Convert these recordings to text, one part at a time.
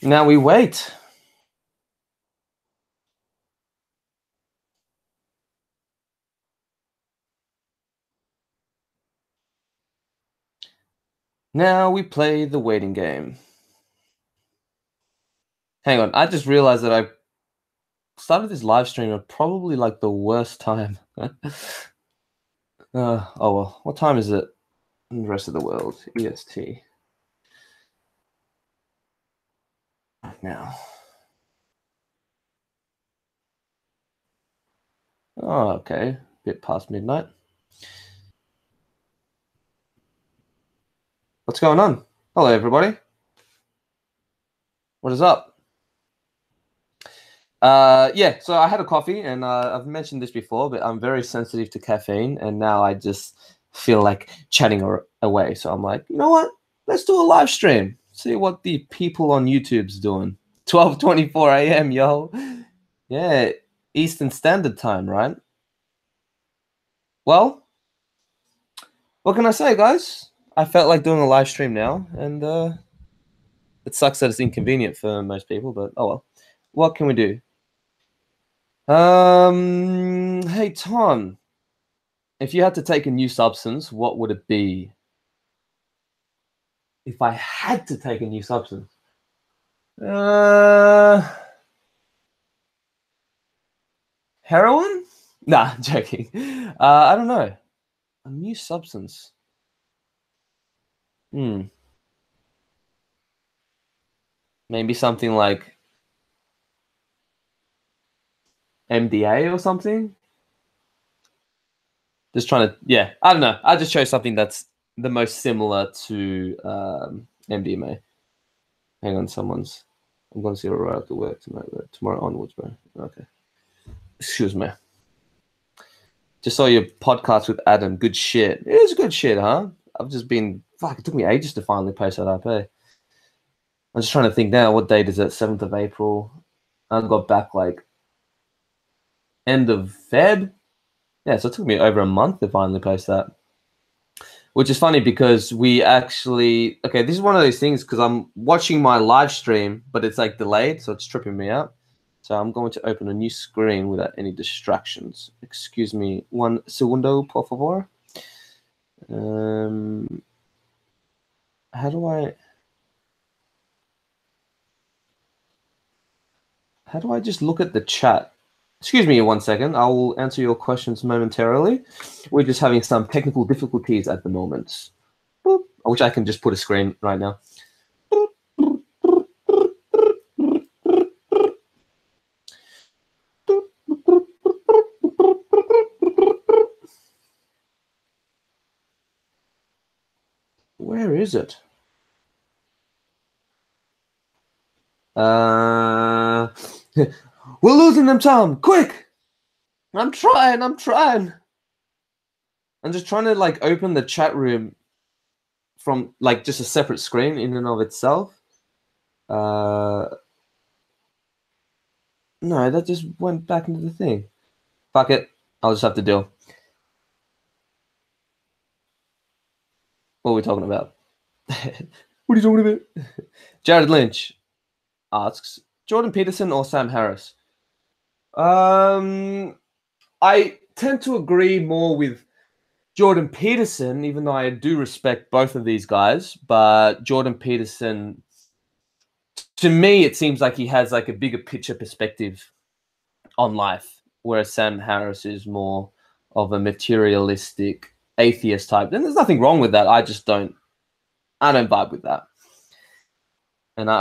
Now we wait. Now we play the waiting game. Hang on, I just realized that I started this live stream at probably like the worst time. Oh well, what time is it in the rest of the world? EST. Now. Oh, okay. Bit past midnight. What's going on? Hello, everybody. What is up? Yeah, so I had a coffee, and I've mentioned this before, but I'm very sensitive to caffeine, and now I just feel like chatting away. So I'm like, you know what? Let's do a live stream. See what the people on YouTube's doing. 12:24 a.m., yo. Yeah, Eastern Standard Time, right? Well, what can I say, guys? I felt like doing a live stream now, and it sucks that it's inconvenient for most people, but oh well. What can we do? Hey Tom, if you had to take a new substance, what would it be? If I had to take a new substance, uh, heroin? Nah, I'm joking. I don't know. A new substance. Maybe something like MDA or something. Just trying to, yeah. I don't know. I just chose something that's the most similar to MDMA. Hang on, I'm going to see her right after work tonight. Tomorrow onwards, bro. Okay. Excuse me. Just saw your podcast with Adam. Good shit. It is good shit, huh? I've just been, fuck, it took me ages to finally post that up, eh? I'm just trying to think now, what date is it? 7th of April. I got back like end of Feb. Yeah, so it took me over a month to finally post that. Which is funny because we actually, okay, this is one of those things because I'm watching my live stream, but it's like delayed, so it's tripping me out. So I'm going to open a new screen without any distractions. Excuse me, one segundo, por favor. How do I just look at the chat? Excuse me 1 second. I will answer your questions momentarily. We're just having some technical difficulties at the moment. Boop. I wish I can just put a screen right now. Where is it? We're losing them, Tom. Quick! I'm trying. I'm just trying to like open the chat room from like just a separate screen in and of itself. No, that just went back into the thing. Fuck it. I'll just have to deal. What are we talking about? What are you talking about? Jared Lynch asks, Jordan Peterson or Sam Harris? I tend to agree more with Jordan Peterson, even though I do respect both of these guys. But Jordan Peterson, to me, it seems like he has like a bigger picture perspective on life, whereas Sam Harris is more of a materialistic atheist type. And there's nothing wrong with that. I don't vibe with that. And I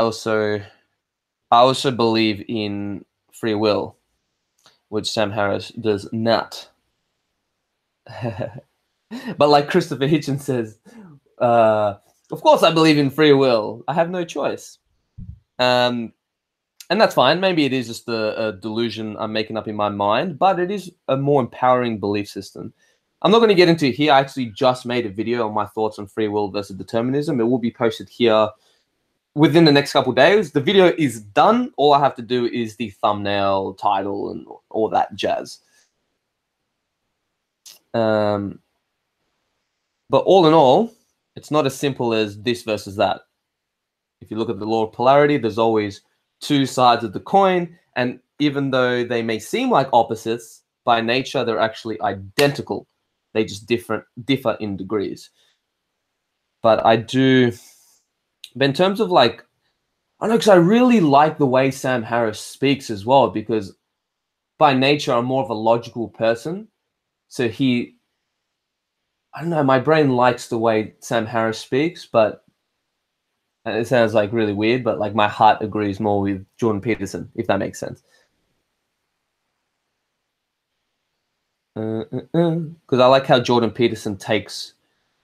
also believe in free will, which Sam Harris does not. But like Christopher Hitchens says, of course I believe in free will. I have no choice. And that's fine. Maybe it is just a delusion I'm making up in my mind, but it is a more empowering belief system. I'm not going to get into it here. I actually just made a video on my thoughts on free will versus determinism. It will be posted here within the next couple of days. The video is done. All I have to do is the thumbnail, title, and all that jazz. But all in all, it's not as simple as this versus that. if you look at the law of polarity, there's always two sides of the coin. And even though they may seem like opposites, by nature, they're actually identical. They just differ in degrees. But in terms of like, I don't know, because I really like the way Sam Harris speaks as well, because by nature, I'm more of a logical person. So I don't know, my brain likes the way Sam Harris speaks, but and it sounds like really weird, but like my heart agrees more with Jordan Peterson, if that makes sense. Because I like how Jordan Peterson takes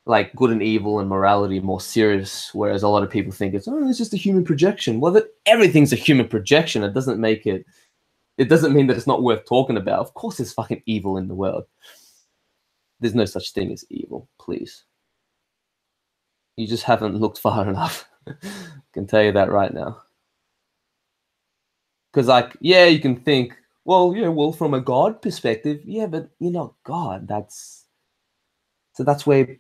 like good and evil and morality more serious, whereas a lot of people think it's just a human projection. Well, everything's a human projection. It doesn't mean that it's not worth talking about. Of course, there's fucking evil in the world. There's no such thing as evil, please. You just haven't looked far enough. I can tell you that right now. Because like, yeah, you can think, well, from a God perspective, yeah, but you're not God. That's where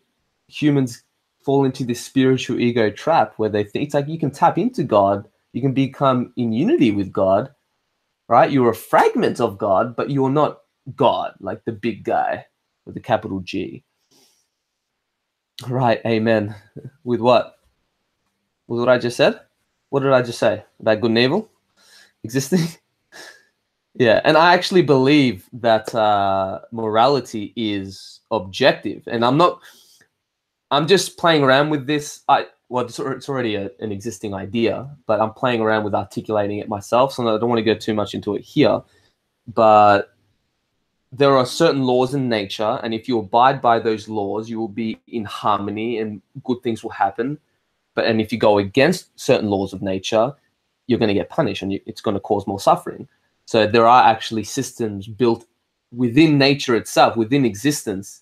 humans fall into this spiritual ego trap where they think it's like you can tap into God, you can become in unity with God, right? You're a fragment of God, but you're not God, like the big guy with the capital G. Right, amen. With what? With what I just said? What did I just say? About good and evil existing? Yeah, and I actually believe that morality is objective, and I'm just playing around with this. It's already an existing idea, but I'm playing around with articulating it myself, so I don't want to go too much into it here. But there are certain laws in nature, and if you abide by those laws, you will be in harmony and good things will happen. And if you go against certain laws of nature, you're going to get punished, and it's going to cause more suffering. So there are actually systems built within nature itself, within existence,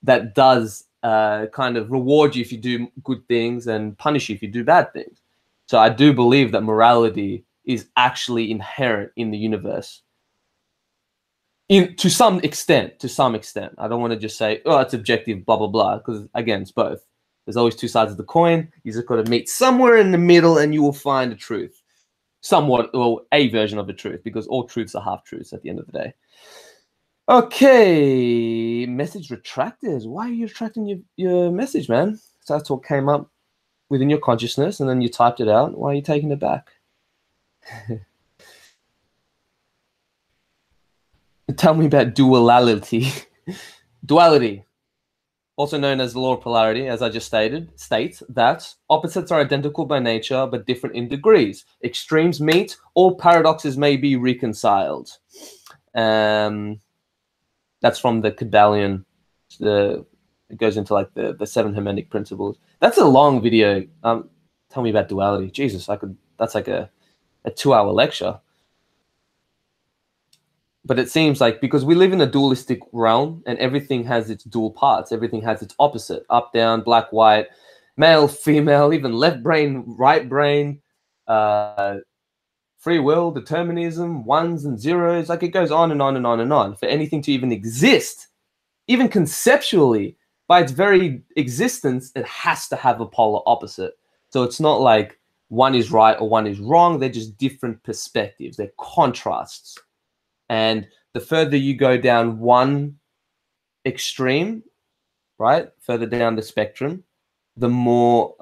that does kind of reward you if you do good things and punish you if you do bad things. So I do believe that morality is actually inherent in the universe. To some extent. I don't want to just say, it's objective, blah, blah, blah, because again, it's both. There's always two sides of the coin. You just got to meet somewhere in the middle and you will find the truth. Somewhat, or a version of the truth, because all truths are half-truths at the end of the day. Okay, message retracted. Why are you retracting your message, man? So that's what came up within your consciousness, and then you typed it out. Why are you taking it back? Tell me about duality. Duality, also known as the law of polarity, as I just stated, states that opposites are identical by nature, but different in degrees. Extremes meet, all paradoxes may be reconciled. That's from the Campbellian. It goes into like the 7 Hermetic principles. That's a long video. Tell me about duality. Jesus, that's like a 2-hour lecture. But it seems like because we live in a dualistic realm and everything has its dual parts, everything has its opposite, up, down, black, white, male, female, even left brain, right brain, free will, determinism, ones and zeros, like it goes on and on and on and on. For anything to even exist, even conceptually, by its very existence, it has to have a polar opposite. So it's not like one is right or one is wrong. They're just different perspectives. They're contrasts. And the further you go down one extreme, right, further down the spectrum, the more,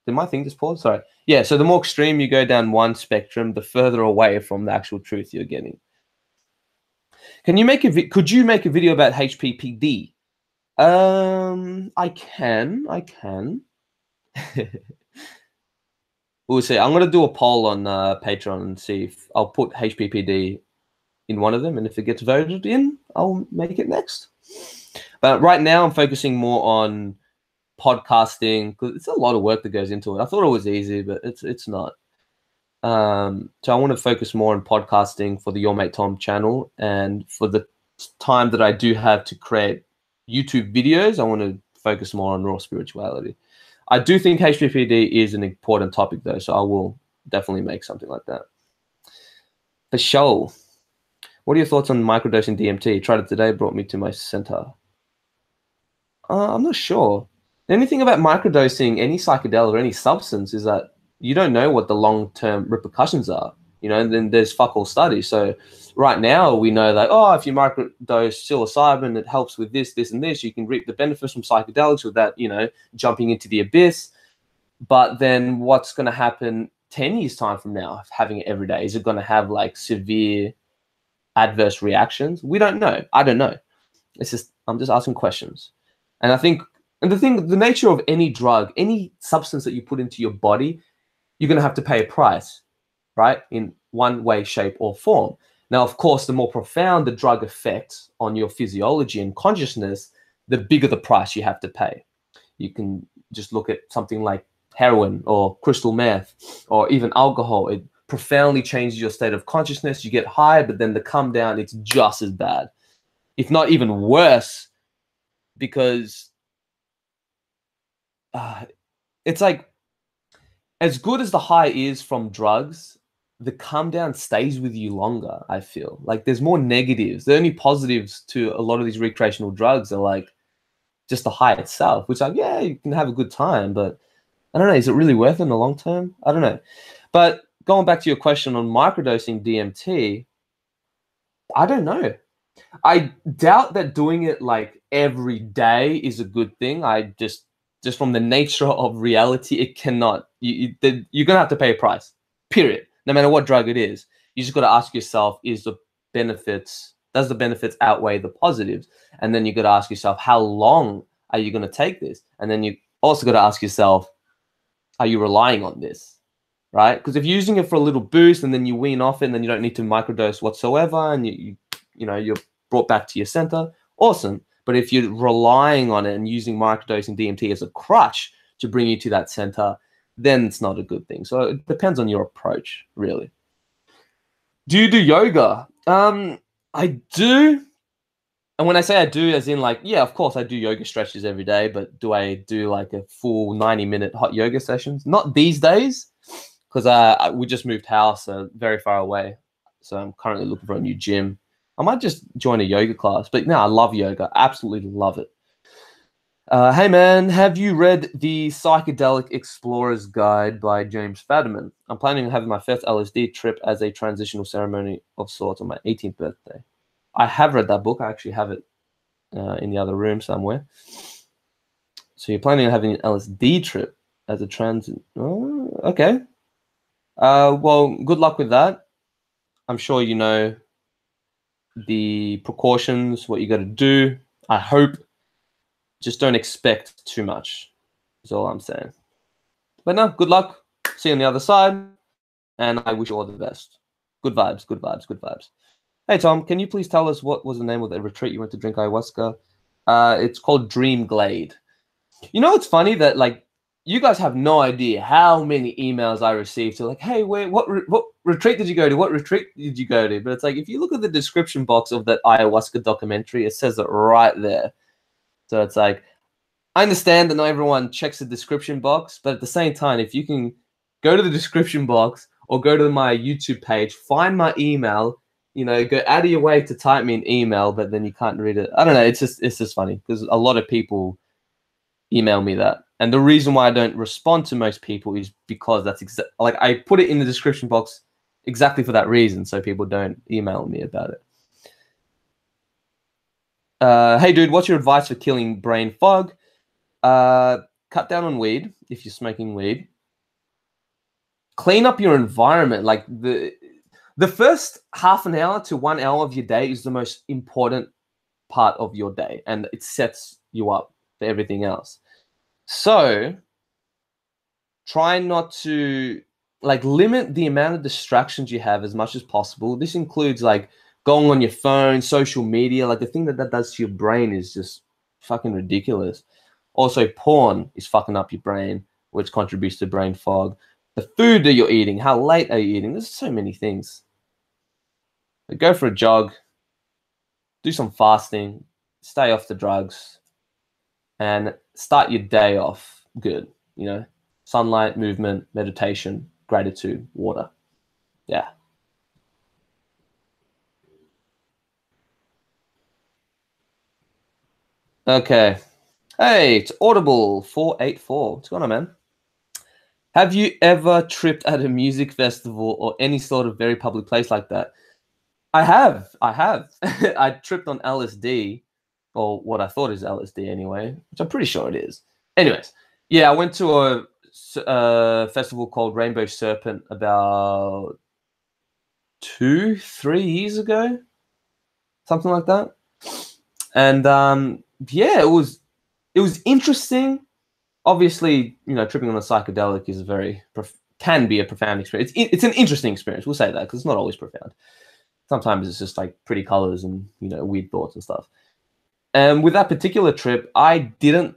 did my thing just pause? Sorry. Yeah, so the more extreme you go down one spectrum, the further away from the actual truth you're getting. Could you make a video about HPPD? I can. We'll see. I'm going to do a poll on Patreon and see if I'll put HPPD in one of them, and if it gets voted in, I'll make it next. But right now I'm focusing more on podcasting because it's a lot of work that goes into it. I thought it was easy, but it's not. So I want to focus more on podcasting for the Your Mate Tom channel, and for the time that I do have to create YouTube videos, I want to focus more on raw spirituality. I do think HPPD is an important topic though, so I will definitely make something like that. For sure. What are your thoughts on microdosing DMT? Tried it today, brought me to my center. I'm not sure. The only thing about microdosing any psychedelic or any substance is that you don't know what the long-term repercussions are. You know, and then there's fuck all studies. So right now we know that, oh, if you microdose psilocybin, it helps with this, this, and this. You can reap the benefits from psychedelics without, you know, jumping into the abyss. But then what's going to happen 10 years time from now, having it every day? Is it going to have like severe adverse reactions? We don't know. I don't know. It's just, I'm just asking questions. And I think, and the nature of any drug, any substance that you put into your body, you're going to have to pay a price, right? In one way, shape, or form. Now, of course, the more profound the drug effect on your physiology and consciousness, the bigger the price you have to pay. You can just look at something like heroin or crystal meth or even alcohol. It profoundly changes your state of consciousness. You get high, but then the come down, it's just as bad, if not even worse, because it's like, as good as the high is from drugs, the come down stays with you longer. I feel like there's more negatives. The only positives to a lot of these recreational drugs are like just the high itself, which, like, yeah, you can have a good time, but I don't know, is it really worth it in the long term? I don't know. But going back to your question on microdosing DMT, I don't know. I doubt that doing it like every day is a good thing. I just from the nature of reality, it cannot. You're gonna have to pay a price. Period. No matter what drug it is, you just got to ask yourself: does the benefits outweigh the positives? And then you got to ask yourself, how long are you going to take this? And then you also got to ask yourself, are you relying on this? Right? Because if you're using it for a little boost and then you wean off it, and then you don't need to microdose whatsoever, and you're brought back to your center, awesome. But if you're relying on it and using microdosing DMT as a crutch to bring you to that center, then it's not a good thing. So it depends on your approach, really. Do you do yoga? I do. And when I say I do, as in like, yeah, of course I do yoga stretches every day, but do I do like a full 90-minute hot yoga sessions? Not these days, because we just moved house, very far away. So I'm currently looking for a new gym. I might just join a yoga class, but no, I love yoga. Absolutely love it. Hey man, have you read The Psychedelic Explorer's Guide by James Fadiman? I'm planning on having my first LSD trip as a transitional ceremony of sorts on my 18th birthday. I have read that book. I actually have it in the other room somewhere. So you're planning on having an LSD trip as a transit? Oh, okay. Well, good luck with that. I'm sure you know the precautions, what you got to do. I hope. Just don't expect too much, is all I'm saying. But no, good luck. See you on the other side. And I wish you all the best. Good vibes, good vibes, good vibes. Hey, Tom, can you please tell us what was the name of the retreat you went to drink ayahuasca? It's called Dream Glade. You know, it's funny that, like, you guys have no idea how many emails I received to like, hey, wait, what retreat did you go to? What retreat did you go to? But it's like, if you look at the description box of that ayahuasca documentary, it says it right there. So it's like, I understand that not everyone checks the description box, but at the same time, if you can go to the description box or go to my YouTube page, find my email, you know, go out of your way to type me an email, but then you can't read it. I don't know. It's just funny because a lot of people email me that. And the reason why I don't respond to most people is because that's like, I put it in the description box exactly for that reason. So people don't email me about it. Hey dude, what's your advice for killing brain fog? Cut down on weed if you're smoking weed. Clean up your environment. Like the first half an hour to 1 hour of your day is the most important part of your day, and it sets you up for everything else. So try not to limit the amount of distractions you have as much as possible. This includes like going on your phone, social media. Like the thing that does to your brain is just fucking ridiculous. Also, porn is fucking up your brain, which contributes to brain fog. The food that you're eating, how late are you eating? There's so many things. But go for a jog, do some fasting, stay off the drugs, and start your day off good. You know, sunlight, movement, meditation, gratitude, water. Yeah. Okay. Hey, it's Audible 484. What's going on, man? Have you ever tripped at a music festival or any sort of very public place like that? I have. I have. I tripped on LSD, or what I thought is LSD anyway, which I'm pretty sure it is. Anyways, yeah, I went to a festival called Rainbow Serpent about 2, 3 years ago, something like that. And yeah, it was interesting. Obviously, tripping on a psychedelic is can be a profound experience. It's an interesting experience. We'll say that because it's not always profound. Sometimes it's just like pretty colors and weird thoughts and stuff. And with that particular trip, I didn't.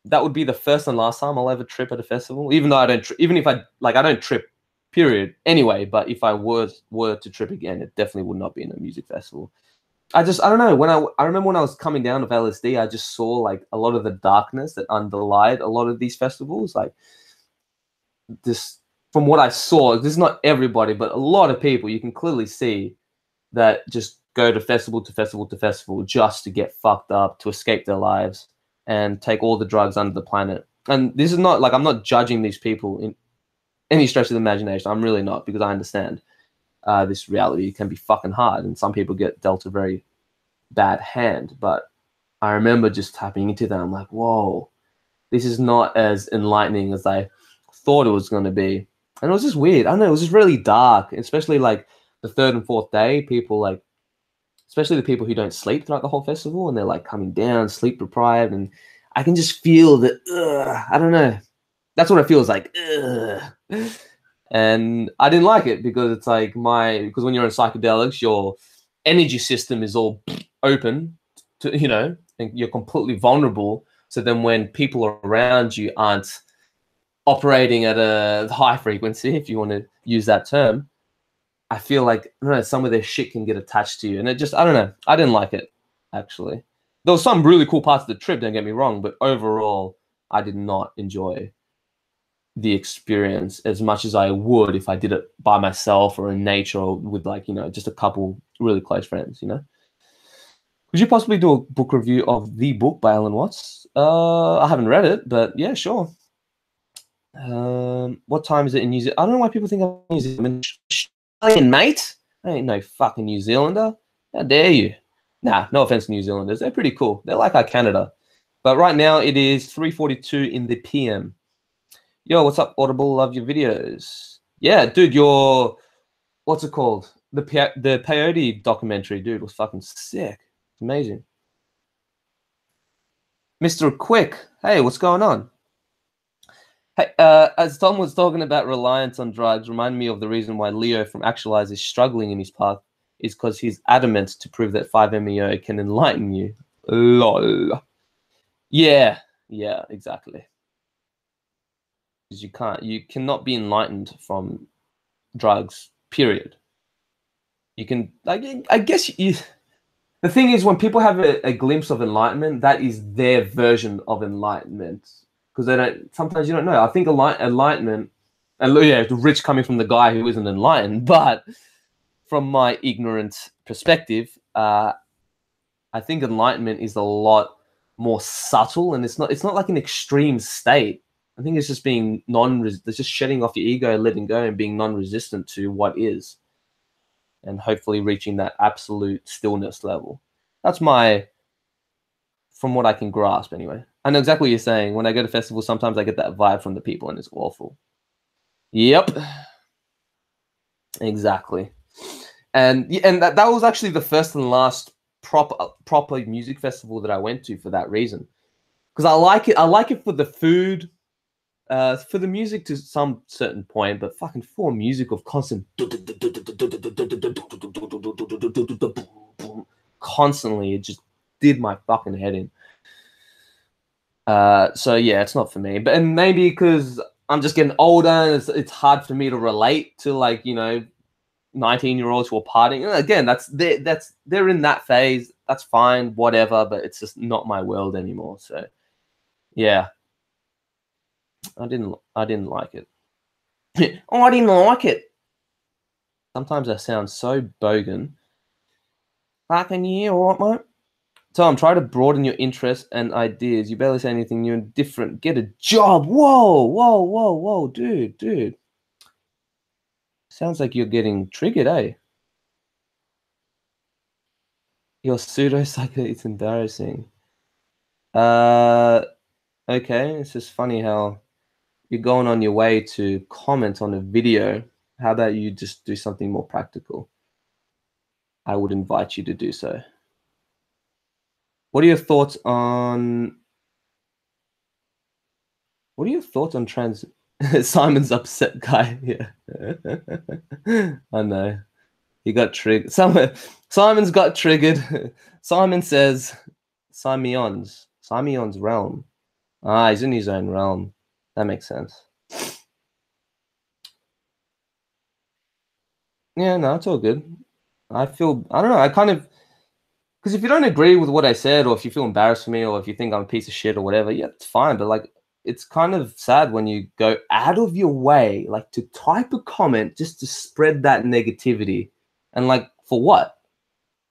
That would be the first and last time I'll ever trip at a festival. Even though I don't, even if I don't trip, period. Anyway, but if I were to trip again, it definitely would not be in a music festival. I don't know. I remember when I was coming down with LSD, I just saw like a lot of the darkness that underlied a lot of these festivals. Like this, from what I saw, this is not everybody, but a lot of people. You can clearly see that just go to festival to festival to festival just to get fucked up, to escape their lives, and take all the drugs under the planet. And this is not like, I'm not judging these people in any stretch of the imagination. I'm really not, because I understand this reality can be fucking hard, and some people get dealt a very bad hand. But I remember just tapping into that. I'm like, whoa, this is not as enlightening as I thought it was going to be. And it was just weird. I don't know. It was just really dark, especially like the third and fourth day. People like, especially the people who don't sleep throughout the whole festival, and they're like coming down, sleep deprived, and I can just feel that. I don't know. That's what it feels like. And I didn't like it because it's like because when you're on psychedelics, your energy system is all open to, and you're completely vulnerable. So then when people around you aren't operating at a high frequency, if you want to use that term, I feel like, I don't know, some of their shit can get attached to you. And it just, I don't know. I didn't like it, actually. There was some really cool parts of the trip, don't get me wrong, but overall, I did not enjoy the experience as much as I would if I did it by myself or in nature or with like, just a couple really close friends, Could you possibly do a book review of The Book by Alan Watts? I haven't read it, but yeah, sure. What time is it in New Zealand? I don't know why people think I'm New Zealand. Australian, mate. I ain't no fucking New Zealander. How dare you? Nah, no offense to New Zealanders. They're pretty cool. They're like our Canada. But right now it is 3:42 in the PM. Yo, what's up, Audible? Love your videos. Yeah, dude, what's it called? The peyote documentary, dude, was fucking sick. Amazing. Mr. Quick, hey, what's going on? Hey, as Tom was talking about reliance on drugs, remind me of the reason why Leo from Actualize is struggling in his path is because he's adamant to prove that 5-MeO can enlighten you. Lol. Yeah, exactly. Because you cannot be enlightened from drugs, period. You can, I guess the thing is, when people have a glimpse of enlightenment, that is their version of enlightenment. Because sometimes you don't know. I think enlightenment, and yeah, the rich coming from the guy who isn't enlightened, but from my ignorant perspective, I think enlightenment is a lot more subtle, and it's not like an extreme state. I think it's just being it's just shedding off your ego, letting go, and being non-resistant to what is, and hopefully reaching that absolute stillness level. That's from what I can grasp anyway. I know exactly what you're saying. When I go to festivals, sometimes I get that vibe from the people, and it's awful. Yep. Exactly. And that was actually the first and last proper music festival that I went to for that reason. Because I like it for the food, for the music to some certain point, but fucking for music of constant constantly, it just did my fucking head in. So yeah, it's not for me. But and maybe because I'm just getting older, and it's hard for me to relate to 19-year-olds who are partying. And again, they're in that phase. That's fine, whatever. But it's just not my world anymore. So yeah, I didn't like it. Oh, I didn't like it. Sometimes I sound so bogan. Fucking you, alright, mate? Tom, try to broaden your interests and ideas. You barely say anything new and different. Get a job. Whoa, whoa, whoa, whoa, dude. Sounds like you're getting triggered, eh? Your pseudo-psycho, it's embarrassing. Okay, it's just funny how you're going on your way to comment on a video. How about you just do something more practical? I would invite you to do so. What are your thoughts on trans? Simon's upset guy. Yeah, I know. He got triggered. Simon's got triggered. Simon says, Simeon's realm. Ah, he's in his own realm. That makes sense. Yeah, no, it's all good. I don't know. I kind of, because if you don't agree with what I said, or if you feel embarrassed for me, or if you think I'm a piece of shit or whatever, yeah, it's fine. But like, it's kind of sad when you go out of your way, like to type a comment just to spread that negativity. And like, for what?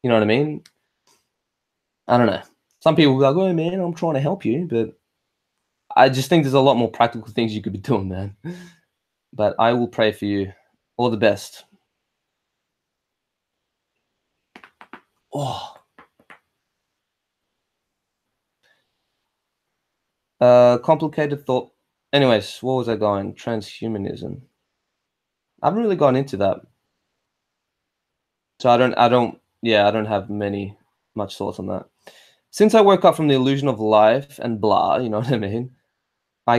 You know what I mean? I don't know. Some people go, oh man, I'm trying to help you. But I just think there's a lot more practical things you could be doing, man. But I will pray for you. All the best. Oh. Complicated thought. Anyways, what was I going? Transhumanism. I haven't really gone into that. So I don't have much thoughts on that. Since I woke up from the illusion of life and blah, you know what I mean? I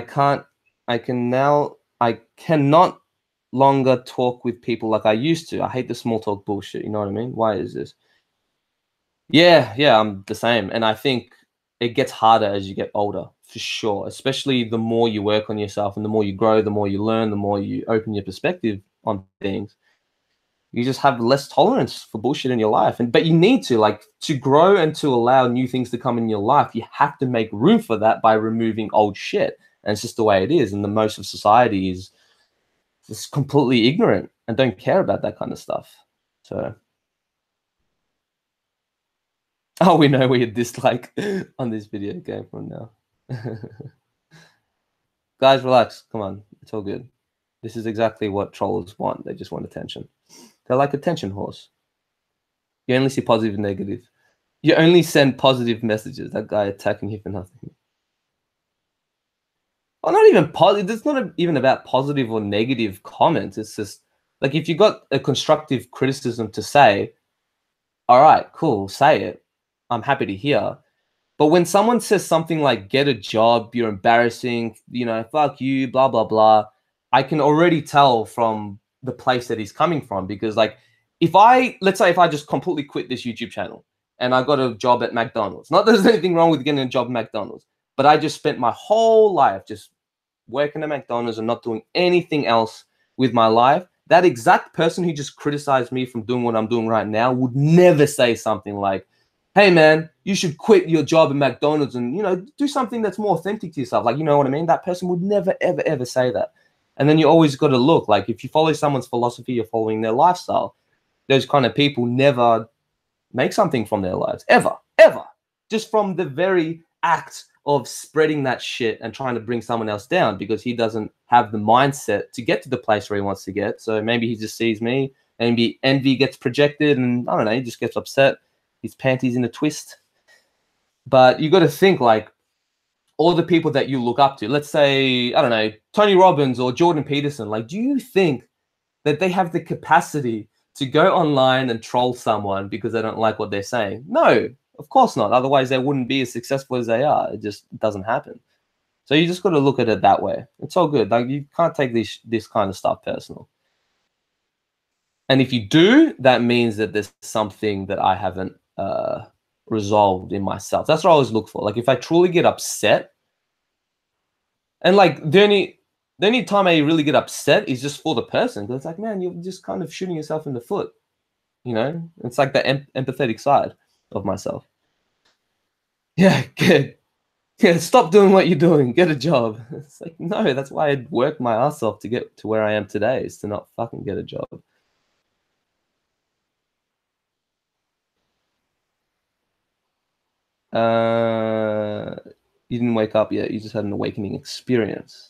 cannot longer talk with people like I used to. I hate the small talk bullshit, you know what I mean? Why is this? Yeah, I'm the same. And I think it gets harder as you get older, for sure. Especially the more you work on yourself and the more you grow, the more you learn, the more you open your perspective on things. You just have less tolerance for bullshit in your life. But you need to grow and to allow new things to come in your life. You have to make room for that by removing old shit. And it's just the way it is. And the most of society is just completely ignorant and don't care about that kind of stuff. So, oh, we know where your dislike on this video came from now. Guys, relax. Come on. It's all good. This is exactly what trolls want. They just want attention. They're like attention horse. You only see positive and negative. You only send positive messages. That guy attacking you for nothing. Well, not even positive. It's not even about positive or negative comments. It's just like if you got a constructive criticism to say, all right, cool, say it. I'm happy to hear. But when someone says something like "get a job," "you're embarrassing," you know, "fuck you," blah blah blah, I can already tell from the place that he's coming from because, like, let's say if I just completely quit this YouTube channel and I got a job at McDonald's, not that there's anything wrong with getting a job at McDonald's, but I just spent my whole life just working at McDonald's and not doing anything else with my life. That exact person who just criticized me from doing what I'm doing right now would never say something like, hey man, you should quit your job at McDonald's and, you know, do something that's more authentic to yourself. Like, you know what I mean? That person would never, ever, ever say that. And then you always got to look, like, if you follow someone's philosophy, you're following their lifestyle. Those kind of people never make something from their lives, ever, ever. Just from the very act of spreading that shit and trying to bring someone else down because he doesn't have the mindset to get to the place where he wants to get. So maybe he just sees me, maybe envy gets projected and, I don't know, he just gets upset. His panties in a twist. But you got to think, like, all the people that you look up to, let's say, I don't know, Tony Robbins or Jordan Peterson, like, do you think that they have the capacity to go online and troll someone because they don't like what they're saying? No, of course not. Otherwise, they wouldn't be as successful as they are. It just doesn't happen. So you just got to look at it that way. It's all good. Like, you can't take this kind of stuff personal. And if you do, that means that there's something that I haven't resolved in myself. That's what I always look for. Like, if I truly get upset, and like the only time I really get upset is just for the person, because it's like, man, you're just kind of shooting yourself in the foot. You know, it's like the empathetic side of myself. Yeah, good. Yeah, stop doing what you're doing. Get a job. It's like, no, that's why I worked my ass off to get to where I am today, is to not fucking get a job. You didn't wake up yet. You just had an awakening experience.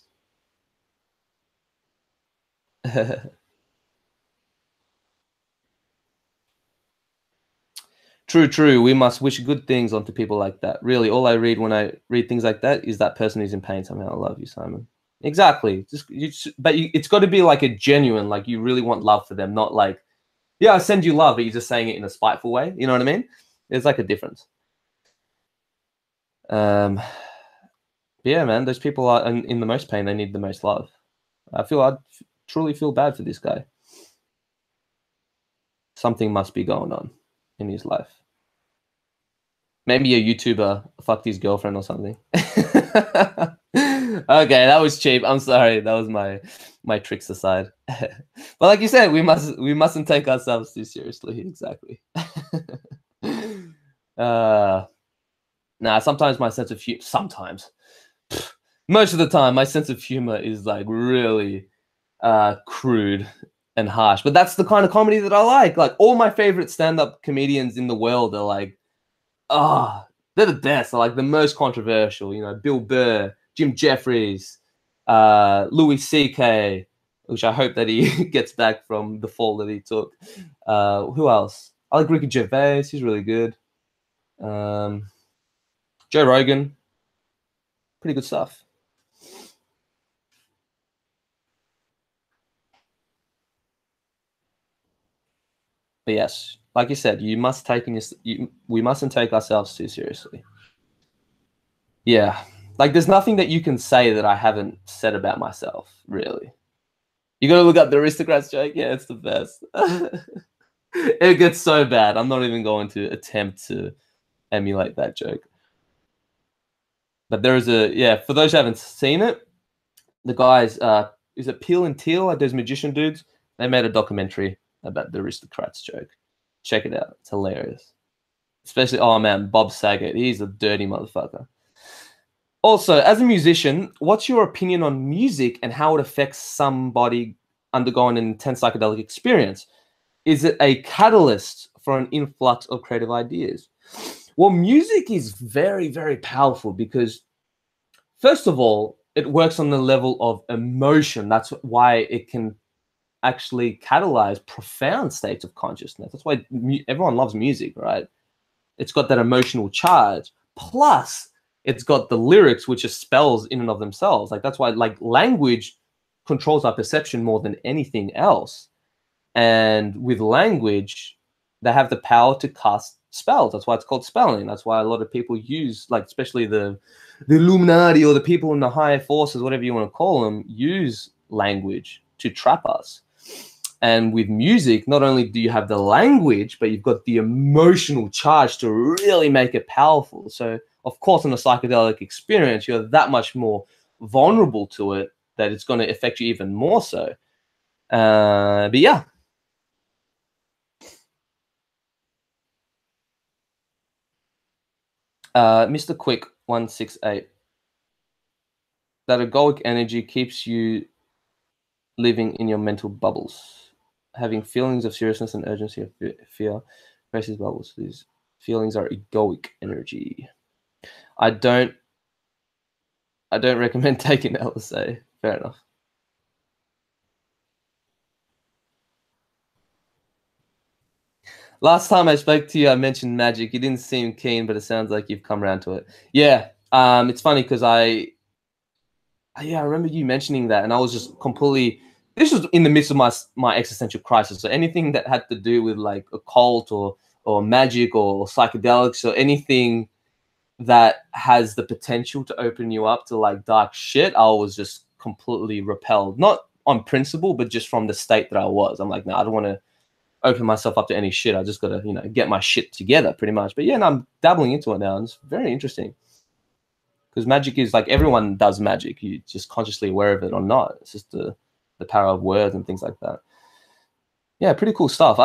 True. We must wish good things onto people like that. Really, all I read when I read things like that is that person is in pain somehow. I love you, Simon. Exactly. It's got to be like a genuine, like you really want love for them, not like, yeah, I send you love, but you're just saying it in a spiteful way. You know what I mean? There's like a difference. Yeah, man, those people are in the most pain. They need the most love. I truly feel bad for this guy. Something must be going on in his life. Maybe a YouTuber fucked his girlfriend or something. Okay, that was cheap. I'm sorry. That was my tricks aside. But like you said, we mustn't take ourselves too seriously. Exactly. Nah, sometimes my sense of humor, most of the time, my sense of humor is like really crude and harsh. But that's the kind of comedy that I like. Like all my favorite stand-up comedians in the world are like, they're the best. They're like the most controversial. You know, Bill Burr, Jim Jeffries, Louis C.K., which I hope that he gets back from the fall that he took. Who else? I like Ricky Gervais. He's really good. Joe Rogan. Pretty good stuff. But yes, like you said, we mustn't take ourselves too seriously. Yeah. Like there's nothing that you can say that I haven't said about myself, really. You gotta look up the aristocrats joke. Yeah, it's the best. It gets so bad. I'm not even going to attempt to emulate that joke. But there is for those who haven't seen it, the guys, is it Peel and Teal, like those magician dudes? They made a documentary about the aristocrats joke. Check it out. It's hilarious. Especially, oh man, Bob Saget. He's a dirty motherfucker. Also, as a musician, what's your opinion on music and how it affects somebody undergoing an intense psychedelic experience? Is it a catalyst for an influx of creative ideas? Well, music is very, very powerful because, first of all, it works on the level of emotion. That's why it can actually catalyze profound states of consciousness. That's why everyone loves music, right? It's got that emotional charge. Plus, it's got the lyrics, which are spells in and of themselves. Like that's why, like, language controls our perception more than anything else. And with language, they have the power to cast spells. That's why it's called spelling. That's why a lot of people use, like, especially the Illuminati or the people in the higher forces, whatever you want to call them, use language to trap us. And with music, not only do you have the language, but you've got the emotional charge to really make it powerful. So, of course, in a psychedelic experience, you're that much more vulnerable to it that it's going to affect you even more so. But yeah. Mr. Quick 168. That egoic energy keeps you living in your mental bubbles, having feelings of seriousness and urgency of fear faces bubbles. These feelings are egoic energy. I don't recommend taking LSA. Fair enough. Last time I spoke to you, I mentioned magic. You didn't seem keen, but it sounds like you've come around to it. Yeah. It's funny because I remember you mentioning that, and I was just completely. This was in the midst of my existential crisis. So anything that had to do with like occult or magic or psychedelics or anything that has the potential to open you up to like dark shit, I was just completely repelled. Not on principle, but just from the state that I was. I'm like, no, I don't want to open myself up to any shit. I just got to, get my shit together pretty much. But yeah, no, I'm dabbling into it now, and it's very interesting. Because magic is like everyone does magic. You're just consciously aware of it or not. It's just the power of words and things like that. Yeah, pretty cool stuff.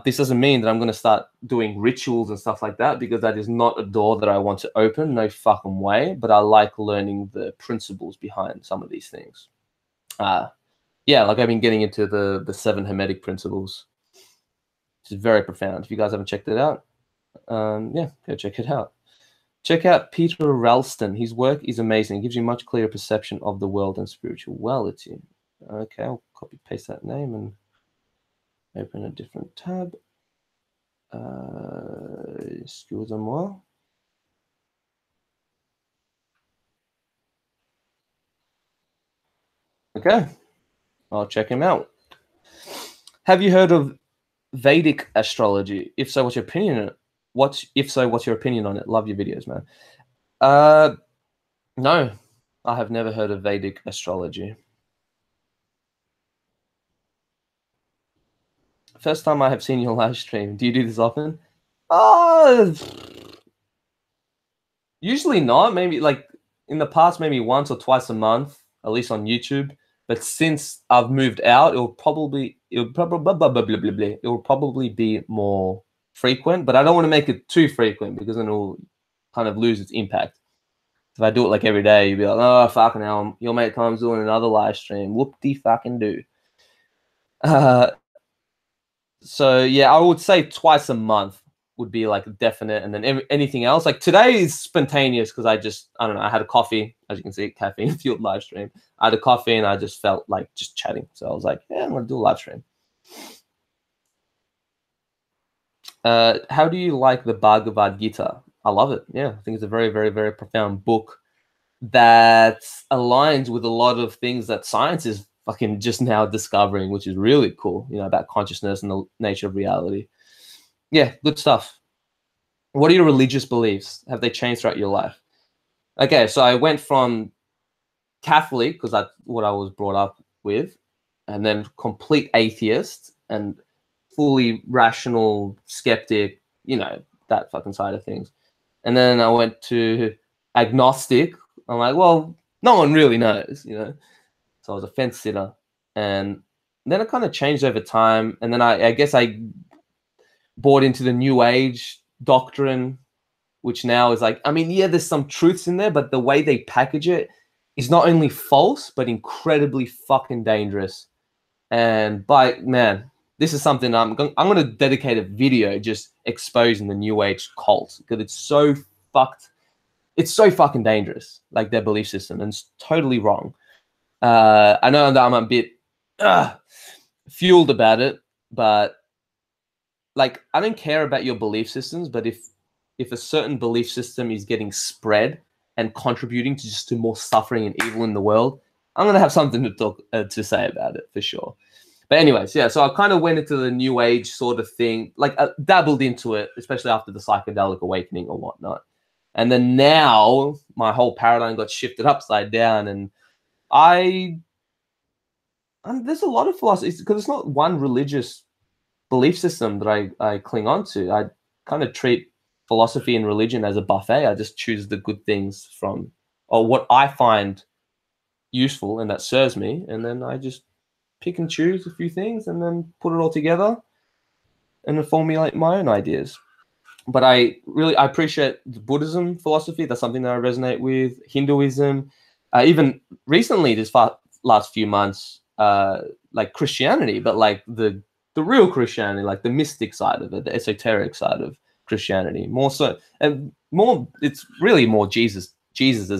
This doesn't mean that I'm going to start doing rituals and stuff like that, because that is not a door that I want to open. No fucking way. But I like learning the principles behind some of these things. Yeah, like I've been getting into the 7 Hermetic principles. It's very profound. If you guys haven't checked it out, yeah, go check it out. Check out Peter Ralston. His work is amazing. It gives you a much clearer perception of the world and spirituality. Okay, I'll copy paste that name and open a different tab. Excusez-moi. Okay, I'll check him out. Have you heard of Vedic astrology? If so, what's your opinion on it? If so, what's your opinion on it? Love your videos, man. No, I have never heard of Vedic astrology. First time I have seen your live stream. Do you do this often? Usually not. Maybe like in the past, maybe once or twice a month, at least on YouTube. But since I've moved out, it will probably be more frequent. But I don't want to make it too frequent because then it will kind of lose its impact. If I do it like every day, you'll be like, oh fucking hell, your mate comes doing another live stream. Whoop-de-fucking-do. So yeah, I would say twice a month would be like definite, and then anything else like today is spontaneous because I don't know, I had a coffee, as you can see, Caffeine Fueled Livestream. I had a coffee and I just felt like just chatting, so I was like, yeah, I'm gonna do a live stream. How do you like the Bhagavad Gita? I love it. Yeah, I think it's a very, very, very profound book that aligns with a lot of things that science is fucking just now discovering, which is really cool, you know, about consciousness and the nature of reality. Yeah, good stuff. What are your religious beliefs? Have they changed throughout your life? Okay, so I went from Catholic, because that's what I was brought up with, and then complete atheist and fully rational skeptic, you know, that fucking side of things. And then I went to agnostic. I'm like, well, no one really knows, you know. So I was a fence sitter. And then it kind of changed over time. And then I guess I bought into the New Age doctrine, which now is like, I mean, yeah, there's some truths in there, but the way they package it is not only false, but incredibly fucking dangerous. And man, this is something I'm going to dedicate a video just exposing the New Age cult, because it's so fucked. It's so fucking dangerous, like their belief system, and it's totally wrong. I know that I'm a bit fueled about it, but like, I don't care about your belief systems, but if a certain belief system is getting spread and contributing to more suffering and evil in the world, I'm gonna have something to talk to say about it for sure. But anyways, yeah. So I kind of went into the New Age sort of thing, like dabbled into it, especially after the psychedelic awakening or whatnot. And then now my whole paradigm got shifted upside down, and there's a lot of philosophy because it's not one religious belief system that I cling on to. I kind of treat philosophy and religion as a buffet. I just choose the good things from, or what I find useful and that serves me, and then I just pick and choose a few things and then put it all together and then formulate my own ideas. But I appreciate the Buddhism philosophy. That's something that I resonate with. Hinduism, even recently, last few months, like Christianity, but like the real Christianity, like the mystic side of it, the esoteric side of Christianity, more so, and more. It's really more Jesus's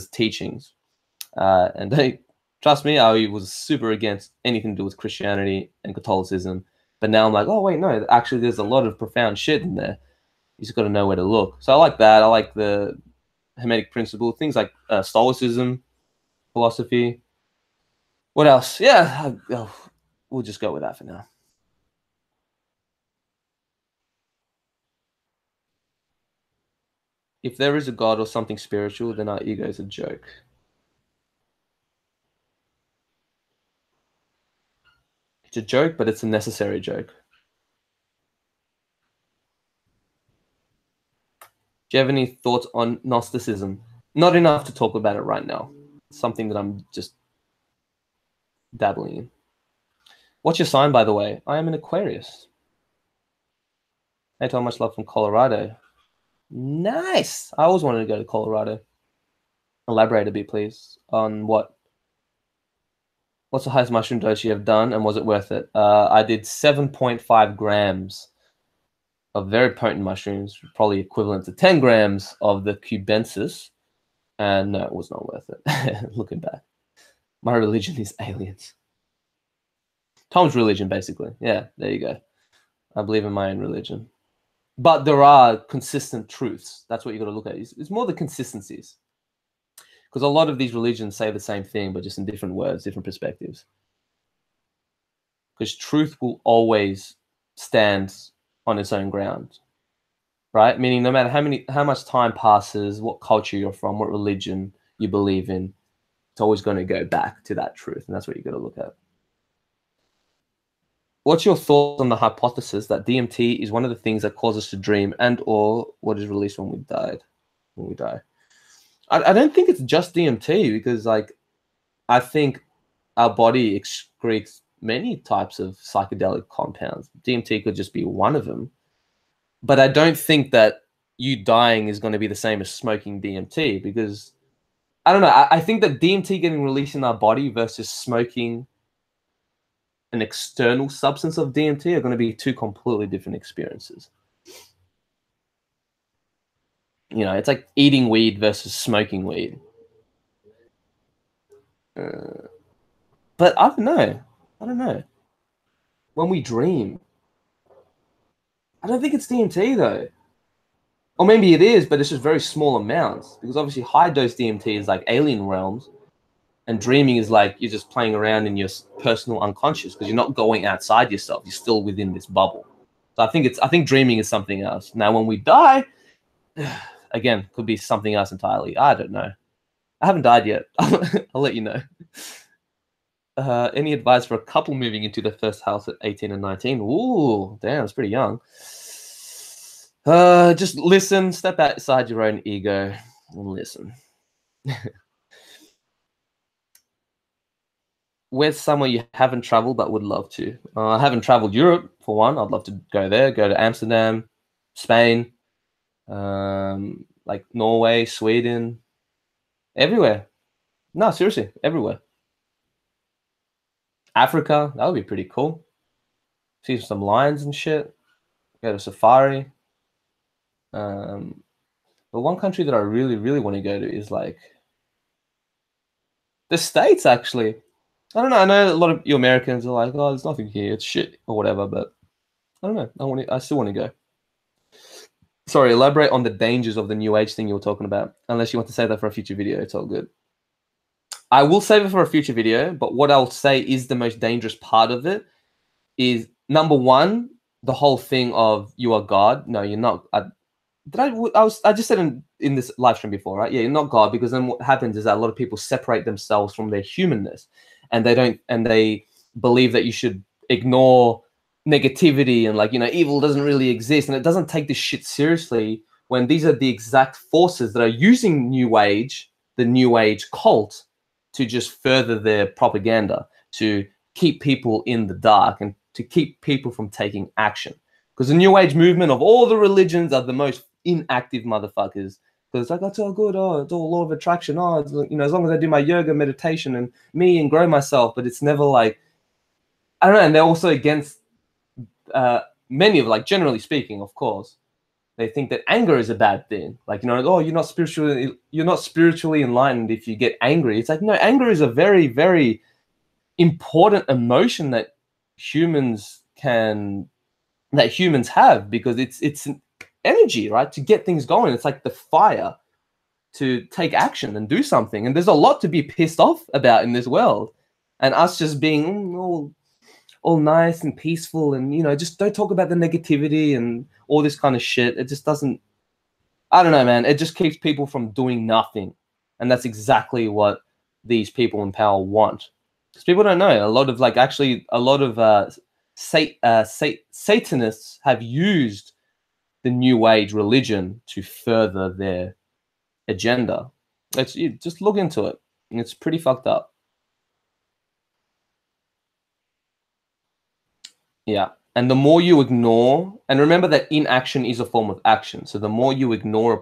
teachings, and trust me, I was super against anything to do with Christianity and Catholicism. But now I'm like, oh wait, no, actually, there's a lot of profound shit in there. You just got to know where to look. So I like that. I like the Hermetic principle, things like Stoicism, philosophy. What else? Yeah, we'll just go with that for now. If there is a God or something spiritual, then our ego is a joke. It's a joke, but it's a necessary joke. Do you have any thoughts on Gnosticism? Not enough to talk about it right now. It's something that I'm just dabbling in. What's your sign, by the way? I am an Aquarius. Hey, Tom, much love from Colorado. Nice. I always wanted to go to Colorado. Elaborate a bit, please, on what's the highest mushroom dose you have done, and was it worth it? I did 7.5 grams. of very potent mushrooms, probably equivalent to 10 grams of the cubensis. And no, it was not worth it. Looking back, my religion is aliens. Tom's religion, basically. Yeah, there you go. I believe in my own religion. But there are consistent truths. That's what you got to look at. It's more the consistencies. Because a lot of these religions say the same thing, but just in different words, different perspectives. Because truth will always stand on its own ground, right? Meaning no matter how much time passes, what culture you're from, what religion you believe in, it's always going to go back to that truth. And that's what you got to look at. What's your thoughts on the hypothesis that DMT is one of the things that causes us to dream and or what is released when we die? I don't think it's just DMT, because like I think our body excretes many types of psychedelic compounds. DMT could just be one of them. But I don't think that you dying is going to be the same as smoking DMT, because I don't know. I think that DMT getting released in our body versus smoking an external substance of DMT are going to be two completely different experiences. You know, it's like eating weed versus smoking weed. But I don't know. When we dream, I don't think it's DMT though. Or maybe it is, but it's just very small amounts. Because obviously high dose DMT is like alien realms. And dreaming is like you're just playing around in your personal unconscious, because you're not going outside yourself. You're still within this bubble. So I think dreaming is something else. Now, when we die, again, could be something else entirely. I don't know. I haven't died yet. I'll let you know. Any advice for a couple moving into their first house at 18 and 19? Ooh, damn, it's pretty young. Just listen, step outside your own ego and listen. Where's somewhere you haven't traveled but would love to? I haven't traveled Europe, for one. I'd love to go there, go to Amsterdam, Spain, like Norway, Sweden, everywhere. No, seriously, everywhere. Africa, that would be pretty cool. See some lions and shit. Go to safari. But one country that I really, really want to go to is like the States, actually. I don't know. I know a lot of you Americans are like, "Oh, there's nothing here. It's shit or whatever." But I don't know. I still want to go. Sorry, elaborate on the dangers of the new age thing you were talking about. Unless you want to save that for a future video, it's all good. I will save it for a future video. But what I'll say is the most dangerous part of it is, number one, the whole thing of you are God. No, you're not. I just said in this live stream before, right? Yeah, you're not God, because then what happens is that a lot of people separate themselves from their humanness, and they believe that you should ignore negativity and, like, you know, evil doesn't really exist, and it doesn't take this shit seriously when these are the exact forces that are using the new age cult, to just further their propaganda, to keep people in the dark and to keep people from taking action. Because the new age movement of all the religions are the most inactive motherfuckers. Because it's like, oh, it's all good. Oh, it's all law of attraction. Oh, it's, you know, as long as I do my yoga, meditation, and grow myself. But it's never like, I don't know. And they're also against many of, like, generally speaking, of course, they think that anger is a bad thing. Like, you know, oh, you're not spiritually enlightened if you get angry. It's like, no, anger is a very, very important emotion that humans have, because it's an energy, right, to get things going. It's like the fire to take action and do something. And there's a lot to be pissed off about in this world, and us just being all nice and peaceful, and, you know, just don't talk about the negativity and all this kind of shit. It just doesn't, I don't know, man. It just keeps people from doing nothing, and that's exactly what these people in power want. Because people don't know, a lot of Satanists have used the new age religion to further their agenda. Just look into it, and it's pretty fucked up. Yeah. And the more you ignore, and remember that inaction is a form of action. So the more you ignore a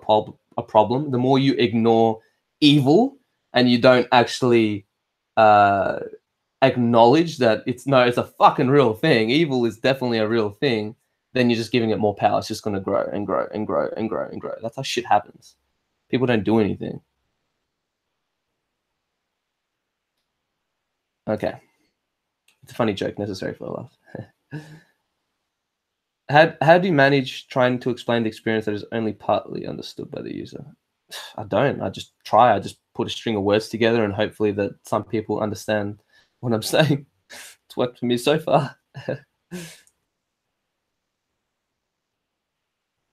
problem, the more you ignore evil, and you don't actually acknowledge that it's a fucking real thing. Evil is definitely a real thing. then you're just giving it more power. It's just going to grow and grow and grow and grow and grow. That's how shit happens. People don't do anything. Okay. It's a funny joke, necessary for a laugh. How do you manage trying to explain the experience that is only partly understood by the user? I don't. I just try. I just put a string of words together and hopefully that some people understand what I'm saying. It's worked for me so far.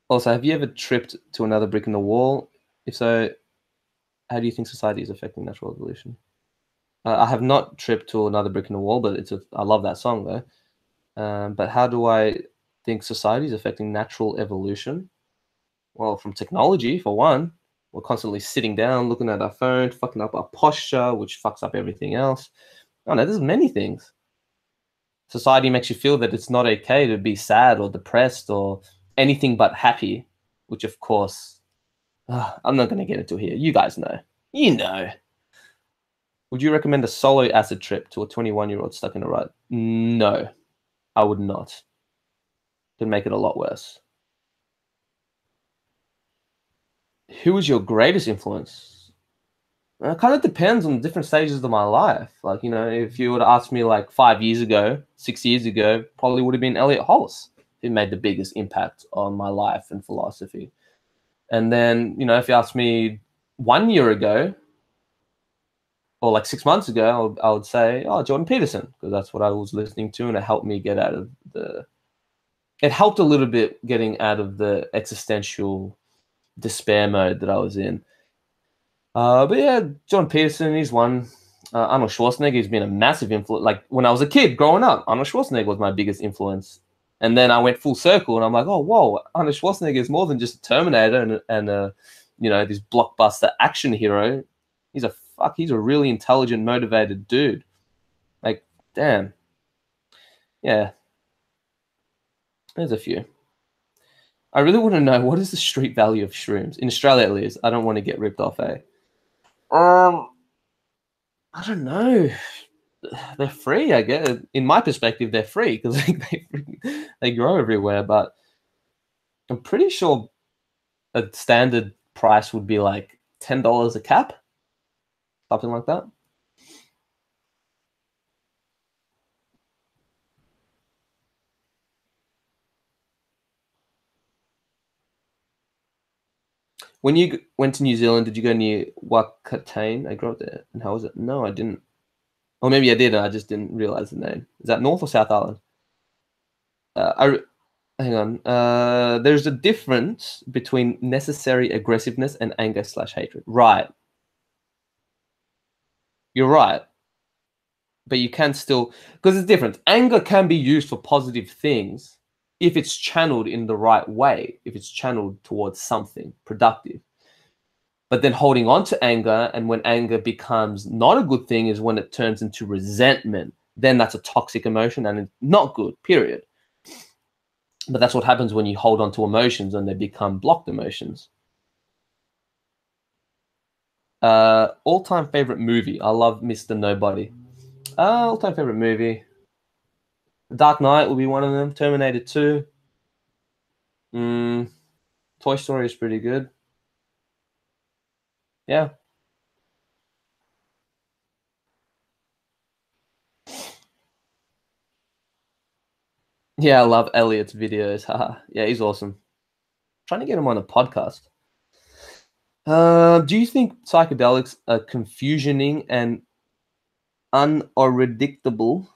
Also, have you ever tripped to another brick in the wall? If so, how do you think society is affecting natural evolution? I have not tripped to another brick in the wall, but I love that song though. But how do I think society is affecting natural evolution? Well, from technology for one. We're constantly sitting down, looking at our phone, fucking up our posture, which fucks up everything else. I don't know, there's many things. Society makes you feel that it's not okay to be sad or depressed or anything but happy, which of course, I'm not going to get into here. You guys know. You know. Would you recommend a solo acid trip to a 21-year-old stuck in a rut? No, I would not. It'd make it a lot worse. Who is your greatest influence? It kind of depends on different stages of my life. Like, you know, if you would have asked me like 5 years ago, 6 years ago, probably would have been Elliot Hollis, who made the biggest impact on my life and philosophy. And then, you know, if you asked me 1 year ago, or like 6 months ago, I would say, oh, Jordan Peterson, because that's what I was listening to, and it helped me get out of it helped a little bit getting out of the existential despair mode that I was in. But yeah, John Peterson, he's one. Arnold Schwarzenegger has been a massive influence. Like when I was a kid growing up, Arnold Schwarzenegger was my biggest influence. And then I went full circle and I'm like, oh, whoa, Arnold Schwarzenegger is more than just a Terminator and you know, this blockbuster action hero. He's a really intelligent, motivated dude. Like, damn. Yeah. There's a few. I really want to know, what is the street value of shrooms? In Australia, at least. I don't want to get ripped off, eh? I don't know. They're free, I guess. In my perspective, they're free because they grow everywhere. But I'm pretty sure a standard price would be like $10 a cap, something like that. When you went to New Zealand, did you go near Wakatane? I grew up there. And how was it? No, I didn't. Or maybe I did, and I just didn't realize the name. Is that North or South Island? Hang on. There's a difference between necessary aggressiveness and anger/hatred. Right. You're right. But you can still, because it's different. Anger can be used for positive things if it's channeled in the right way, if it's channeled towards something productive. But then holding on to anger, and when anger becomes not a good thing, is when it turns into resentment. Then that's a toxic emotion and it's not good, period. But that's what happens when you hold on to emotions and they become blocked emotions. All-time favorite movie. I love Mr. Nobody. All-time favorite movie. Dark Knight will be one of them. Terminator 2. Toy Story is pretty good. Yeah. Yeah, I love Elliot's videos. Yeah, he's awesome. Trying to get him on a podcast. Do you think psychedelics are confusioning and unpredictable?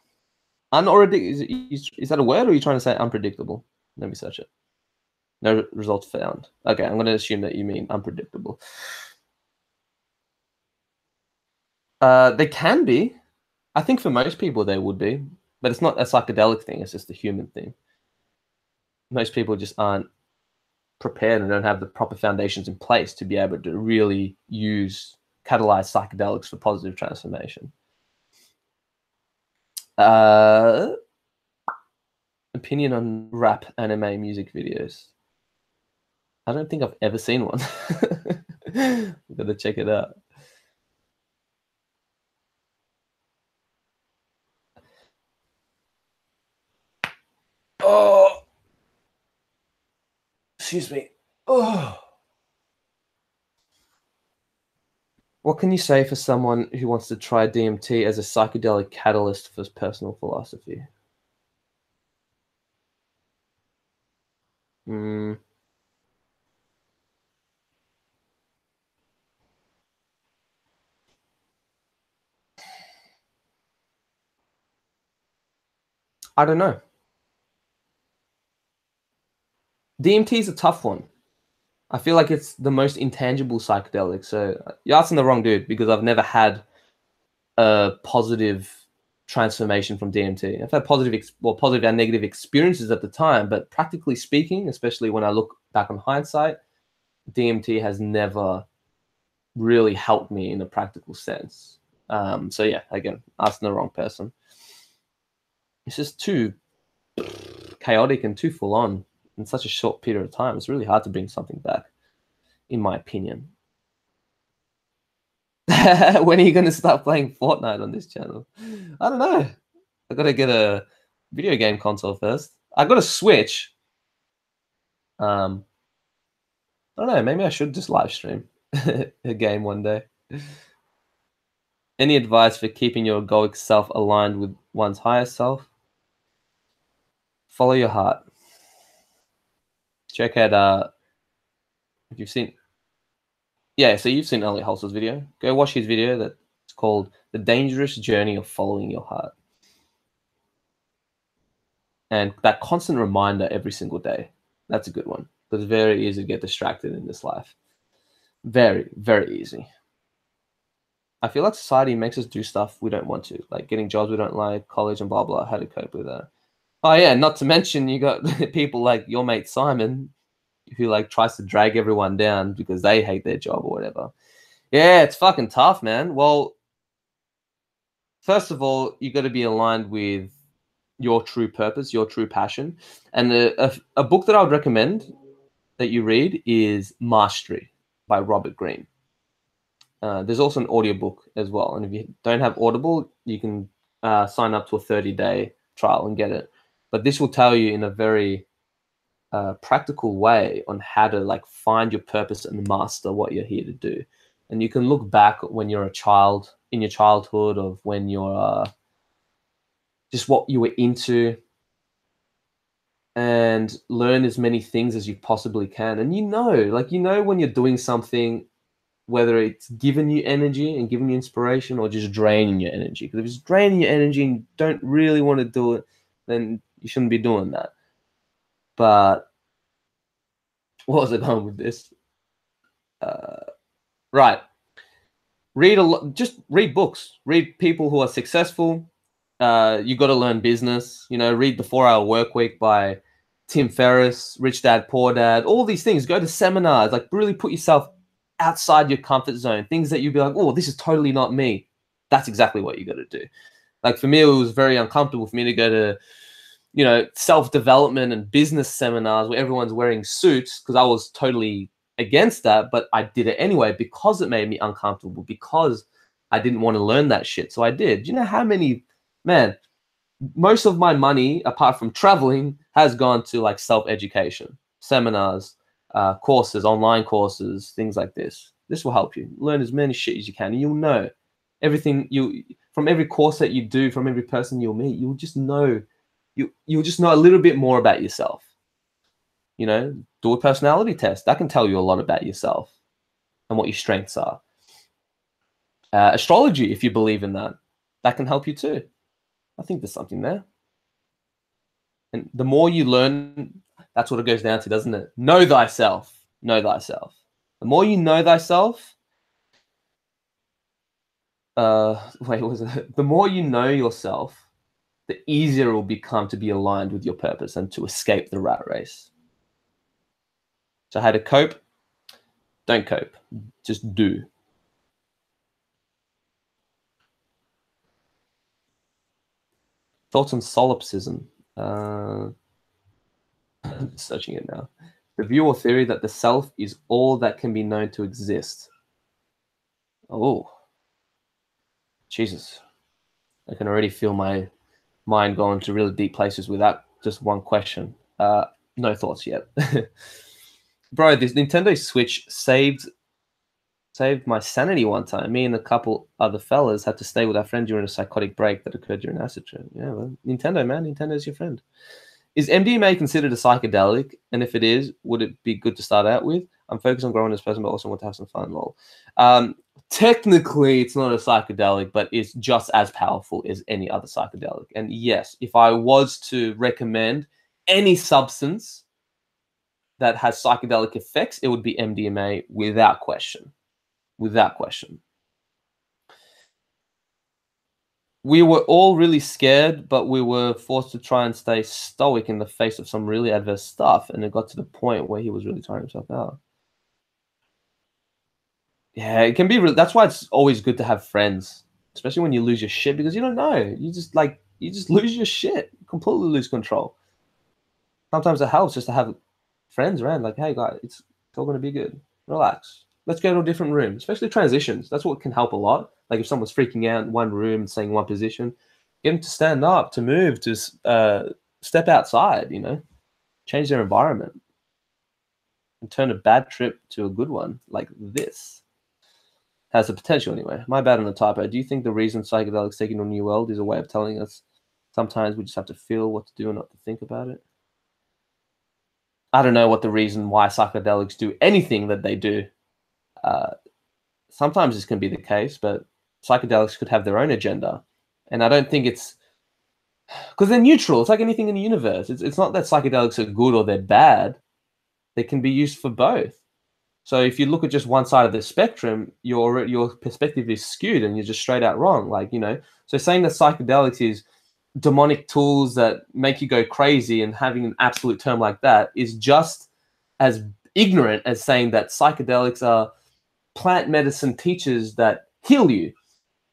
Is that a word, or are you trying to say unpredictable? Let me search it. No results found. Okay, I'm going to assume that you mean unpredictable. They can be. I think for most people they would be, but it's not a psychedelic thing. It's just a human thing. Most people just aren't prepared and don't have the proper foundations in place to be able to really catalyze psychedelics for positive transformation. Opinion on rap anime music videos. I don't think I've ever seen one. Gotta check it out. Oh, Excuse me. Oh. What can you say for someone who wants to try DMT as a psychedelic catalyst for personal philosophy? I don't know. DMT is a tough one. I feel like it's the most intangible psychedelic. So you're asking the wrong dude because I've never had a positive transformation from DMT. I've had positive and negative experiences at the time, but practically speaking, especially when I look back on hindsight, DMT has never really helped me in a practical sense. So yeah, again, asking the wrong person. It's just too chaotic and too full on in such a short period of time. It's really hard to bring something back, in my opinion. When are you going to start playing Fortnite on this channel? I don't know. I got to get a video game console first. I got a Switch. I don't know. Maybe I should just live stream a game one day. Any advice for keeping your egoic self aligned with one's higher self? Follow your heart. Check out if you've seen, yeah. So you've seen Elliot Holster's video. Go watch his video that's called "The Dangerous Journey of Following Your Heart." And that constant reminder every single day. That's a good one. It's very easy to get distracted in this life. Very, very easy. I feel like society makes us do stuff we don't want to, like getting jobs we don't like, college and blah, blah. How to cope with that. Oh, yeah, not to mention you got people like your mate Simon who like tries to drag everyone down because they hate their job or whatever. Yeah, it's fucking tough, man. Well, first of all, you got to be aligned with your true purpose, your true passion. And a book that I would recommend that you read is Mastery by Robert Greene. There's also an audiobook as well. And if you don't have Audible, you can sign up to a 30-day trial and get it. But this will tell you in a very practical way on how to like find your purpose and master what you're here to do. And you can look back when you're a child, in your childhood, of when you're just what you were into, and learn as many things as you possibly can. And you know when you're doing something, whether it's giving you energy and giving you inspiration or just draining your energy. Because if it's draining your energy and you don't really want to do it, then you shouldn't be doing that. But what was I going with this? Right. Read a lot. Just read books. Read people who are successful. You got to learn business. You know, read The 4-Hour Workweek by Tim Ferriss, Rich Dad, Poor Dad. All these things. Go to seminars. Like really put yourself outside your comfort zone. Things that you'd be like, oh, this is totally not me. That's exactly what you got to do. Like for me, it was very uncomfortable for me to go to, you know, self-development and business seminars where everyone's wearing suits because I was totally against that, but I did it anyway because it made me uncomfortable, because I didn't want to learn that shit. So I did. Do you know how many, man, most of my money, apart from traveling, has gone to like self-education, seminars, courses, online courses, things like this. This will help you learn as many shit as you can, and you'll know everything from every course that you do, from every person you'll meet. You'll just know you'll just know a little bit more about yourself. You know, do a personality test. That can tell you a lot about yourself and what your strengths are. Astrology, if you believe in that, that can help you too. I think there's something there. And the more you learn, that's what it goes down to, doesn't it? Know thyself. Know thyself. The more you know thyself, the more you know yourself, the easier it will become to be aligned with your purpose and to escape the rat race. So how to cope? Don't cope. Just do. Thoughts on solipsism? I'm searching it now. The view or theory that the self is all that can be known to exist. Oh, Jesus. I can already feel my mind going to really deep places with that just one question. No thoughts yet. Bro, this Nintendo Switch saved my sanity one time. Me and a couple other fellas had to stay with our friend during a psychotic break that occurred during an acid trip. Yeah, well, Nintendo, man. Nintendo's your friend. Is MDMA considered a psychedelic? And if it is, would it be good to start out with? I'm focused on growing as a person, but also want to have some fun, lol. Technically, it's not a psychedelic, but it's just as powerful as any other psychedelic. And yes, if I was to recommend any substance that has psychedelic effects, it would be MDMA without question. Without question. We were all really scared, but we were forced to try and stay stoic in the face of some really adverse stuff. And it got to the point where he was really tiring himself out. Yeah, it can be. That's why it's always good to have friends, especially when you lose your shit, because you don't know. You just lose your shit, completely lose control. Sometimes it helps just to have friends around. Like, hey guys, it's all going to be good. Relax. Let's go to a different room, especially transitions. That's what can help a lot. Like if someone's freaking out in one room and staying in one position, get them to stand up, to move, to step outside, change their environment and turn a bad trip to a good one like this. Has the potential anyway. My bad on the typo. Do you think the reason psychedelics take you to a new world is a way of telling us sometimes we just have to feel what to do and not to think about it? I don't know what the reason why psychedelics do anything that they do. Sometimes this can be the case, but psychedelics could have their own agenda. And I don't think it's because they're neutral. It's like anything in the universe. It's not that psychedelics are good or they're bad. They can be used for both. So if you look at just one side of the spectrum, your perspective is skewed and you're just straight out wrong. So saying that psychedelics is demonic tools that make you go crazy and having an absolute term like that is just as ignorant as saying that psychedelics are plant medicine teachers that heal you.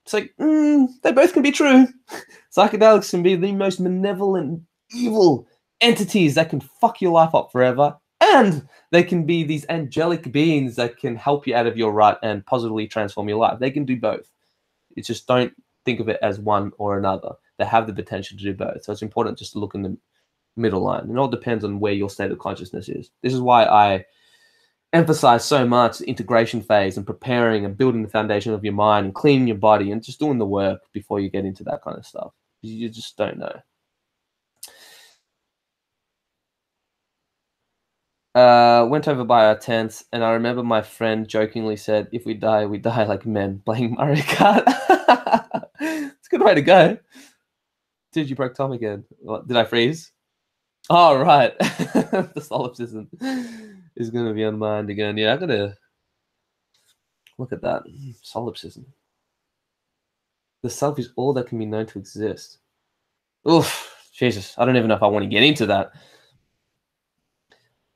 It's like, they both can be true. Psychedelics can be the most malevolent, evil entities that can fuck your life up forever. And they can be these angelic beings that can help you out of your rut and positively transform your life. They can do both. It's just don't think of it as one or another. They have the potential to do both. So it's important just to look in the middle line. It all depends on where your state of consciousness is. This is why I emphasize so much the integration phase and preparing and building the foundation of your mind and cleaning your body and just doing the work before you get into that kind of stuff. You just don't know. Went over by our tents, and I remember my friend jokingly said, if we die like men playing Mario Kart. It's a good way to go. Dude, you broke Tom again. What, did I freeze? Oh, right. The solipsism is going to be on mind again. Yeah, I got to look at that. Solipsism. The self is all that can be known to exist. Oof, Jesus. I don't even know if I want to get into that.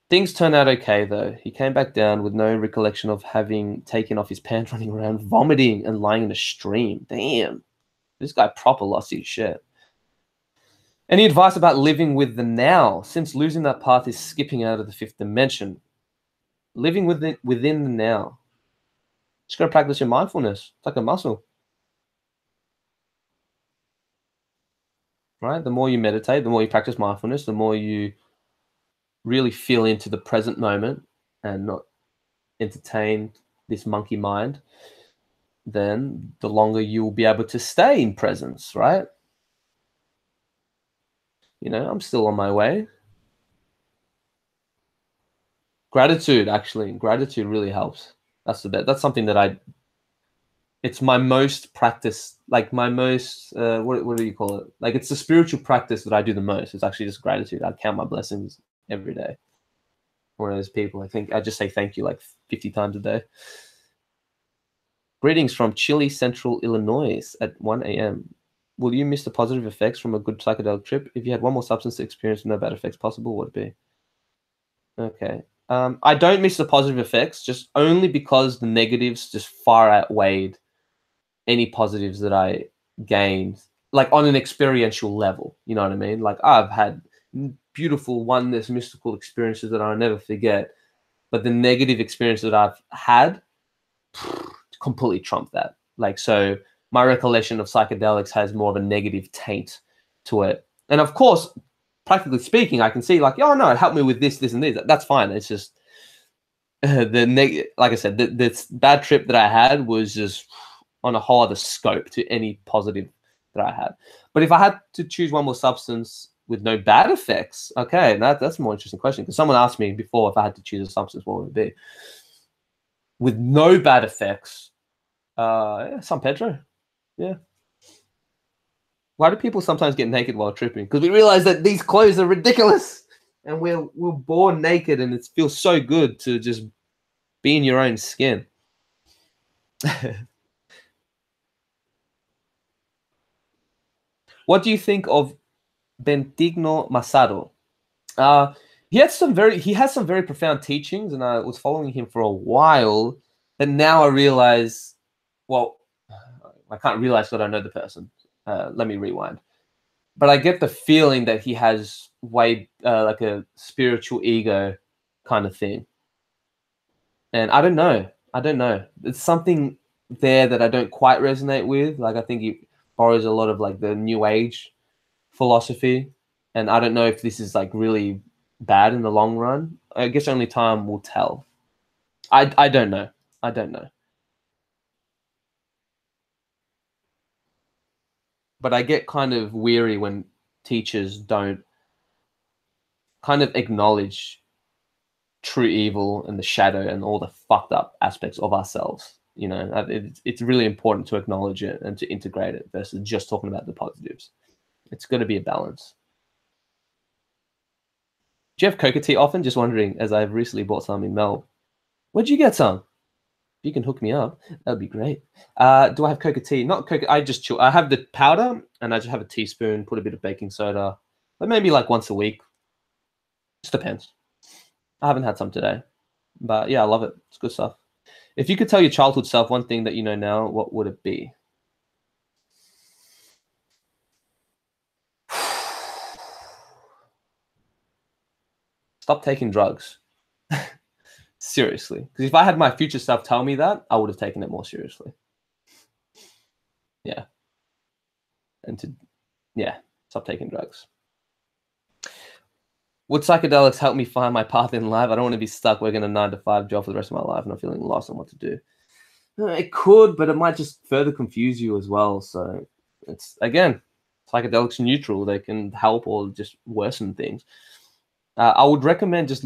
Things turned out okay, though. He came back down with no recollection of having taken off his pants, running around, vomiting, and lying in a stream. Damn. This guy proper lost his shit. Any advice about living with the now? Since losing that path is skipping out of the fifth dimension. Living within the now. Just got to practice your mindfulness. It's like a muscle. Right? The more you meditate, the more you practice mindfulness, the more you really feel into the present moment and not entertain this monkey mind, then the longer you will be able to stay in presence, right? I'm still on my way. Gratitude, actually. Gratitude really helps. That's the best. That's something that it's my most practice, like my most, what do you call it? Like it's the spiritual practice that I do the most. It's actually just gratitude. I count my blessings every day. One of those people, I think I just say thank you like 50 times a day. Greetings from Chile, Central Illinois at 1 a.m. Will you miss the positive effects from a good psychedelic trip? If you had one more substance to experience with no bad effects possible, what would it be? Okay. I don't miss the positive effects, just only because the negatives just far outweighed any positives that I gained, like on an experiential level. You know what I mean? Like I've had beautiful oneness, mystical experiences that I'll never forget, but the negative experience that I've had completely trumped that. Like, so my recollection of psychedelics has more of a negative taint to it. And of course, practically speaking, I can see like, oh no, it helped me with this, and this. That's fine. It's just like I said, this bad trip that I had was just on a whole other scope to any positive that I had. But if I had to choose one more substance with no bad effects, okay, that's a more interesting question, because someone asked me before if I had to choose a substance, what would it be? With no bad effects, San Pedro. Yeah. Why do people sometimes get naked while tripping? Because we realize that these clothes are ridiculous, and we're born naked, and it feels so good to just be in your own skin. What do you think of Benigno Massaro? He has some very profound teachings, and I was following him for a while. But now I realize, well, I can't realize that I know the person. Let me rewind. But I get the feeling that he has like a spiritual ego kind of thing. And I don't know. It's something there that I don't quite resonate with. Like, I think he borrows a lot of like the New Age philosophy, and I don't know if this is like really bad in the long run. I guess only time will tell. I don't know. But I get kind of weary when teachers don't kind of acknowledge true evil and the shadow and all the fucked up aspects of ourselves. You know, it's really important to acknowledge it and to integrate it versus just talking about the positives. It's going to be a balance. Do you have coca tea often? Just wondering, as I've recently bought some in Mel. Where'd you get some? If you can hook me up, that'd be great. Do I have coca tea? Not coca. I just chill. I have the powder, and I just have a teaspoon, put a bit of baking soda, but maybe like once a week. Just depends. I haven't had some today, but yeah, I love it. It's good stuff. If you could tell your childhood self one thing that you know now, what would it be? Stop taking drugs. Seriously. Because if I had my future self tell me that, I would have taken it more seriously. Yeah. And stop taking drugs. Would psychedelics help me find my path in life? I don't want to be stuck working a 9-to-5 job for the rest of my life and I'm feeling lost on what to do. It could, but it might just further confuse you as well. So it's, again, psychedelics are neutral. They can help or just worsen things. I would recommend just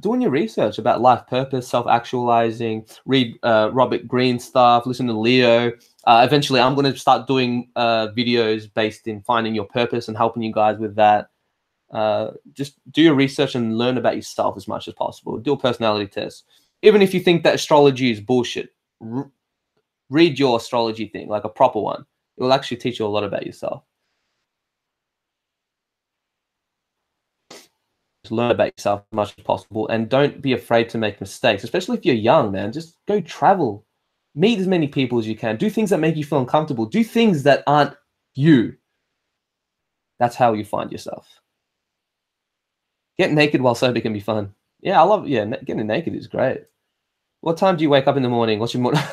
doing your research about life purpose, self-actualizing, read Robert Greene stuff, listen to Leo. Eventually, I'm going to start doing videos based in finding your purpose and helping you guys with that. Just do your research and learn about yourself as much as possible. Do a personality test. Even if you think that astrology is bullshit, read your astrology thing, like a proper one. It will actually teach you a lot about yourself. Just learn about yourself as much as possible, and don't be afraid to make mistakes, especially if you're young, man. Just go travel. Meet as many people as you can. Do things that make you feel uncomfortable. Do things that aren't you. That's how you find yourself. Get naked while sober can be fun. Yeah, I love. Yeah, getting naked is great. What time do you wake up in the morning? What's your morning?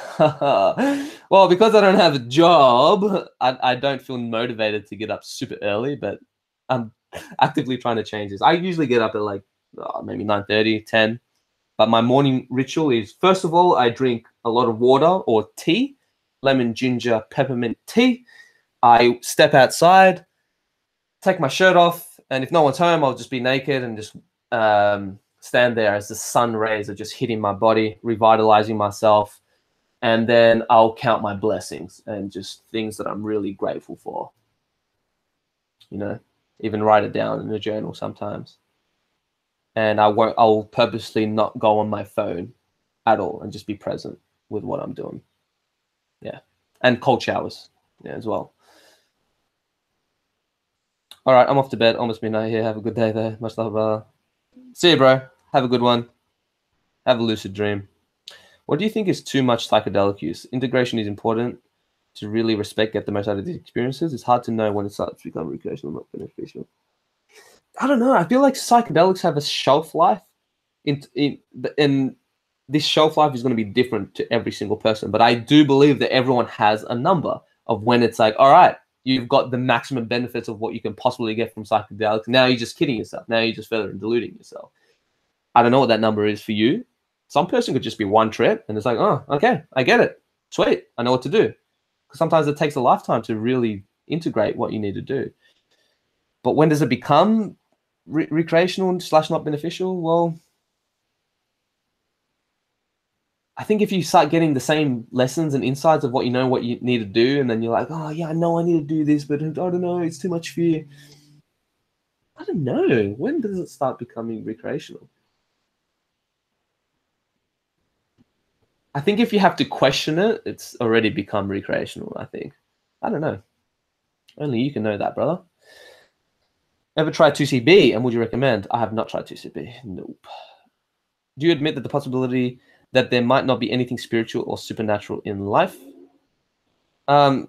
Well, because I don't have a job, I don't feel motivated to get up super early, but I'm actively trying to change this. I usually get up at like maybe 9:30, 10. But my morning ritual is, first of all, I drink a lot of water or tea, lemon, ginger, peppermint tea. I step outside, take my shirt off, and if no one's home, I'll just be naked and just stand there as the sun rays are just hitting my body, revitalizing myself. And then I'll count my blessings and just things that I'm really grateful for. You know, even write it down in a journal sometimes. And I'll purposely not go on my phone at all and just be present with what I'm doing. Yeah. And cold showers, yeah, as well. All right, I'm off to bed. Almost midnight here. Have a good day there. Much love. See you, bro. Have a good one. Have a lucid dream. What do you think is too much psychedelic use? Integration is important to really get the most out of these experiences. It's hard to know when it starts to become recreational, not beneficial. I don't know. I feel like psychedelics have a shelf life, and this shelf life is going to be different to every single person. But I do believe that everyone has a number of when it's like, all right, you've got the maximum benefits of what you can possibly get from psychedelics. Now you're just kidding yourself. Now you're just further diluting yourself. I don't know what that number is for you, Some person could just be one trip and it's like, oh, okay, I get it. Sweet. I know what to do. Because sometimes it takes a lifetime to really integrate what you need to do. But when does it become recreational / not beneficial? Well, I think if you start getting the same lessons and insights of what you need to do, and then you're like, oh yeah, I know I need to do this, but I don't know, it's too much fear. I don't know. When does it start becoming recreational? I think if you have to question it, it's already become recreational, I think. I don't know. Only you can know that, brother. Ever tried 2CB, and would you recommend? I have not tried 2CB. Nope. Do you admit that the possibility that there might not be anything spiritual or supernatural in life? Then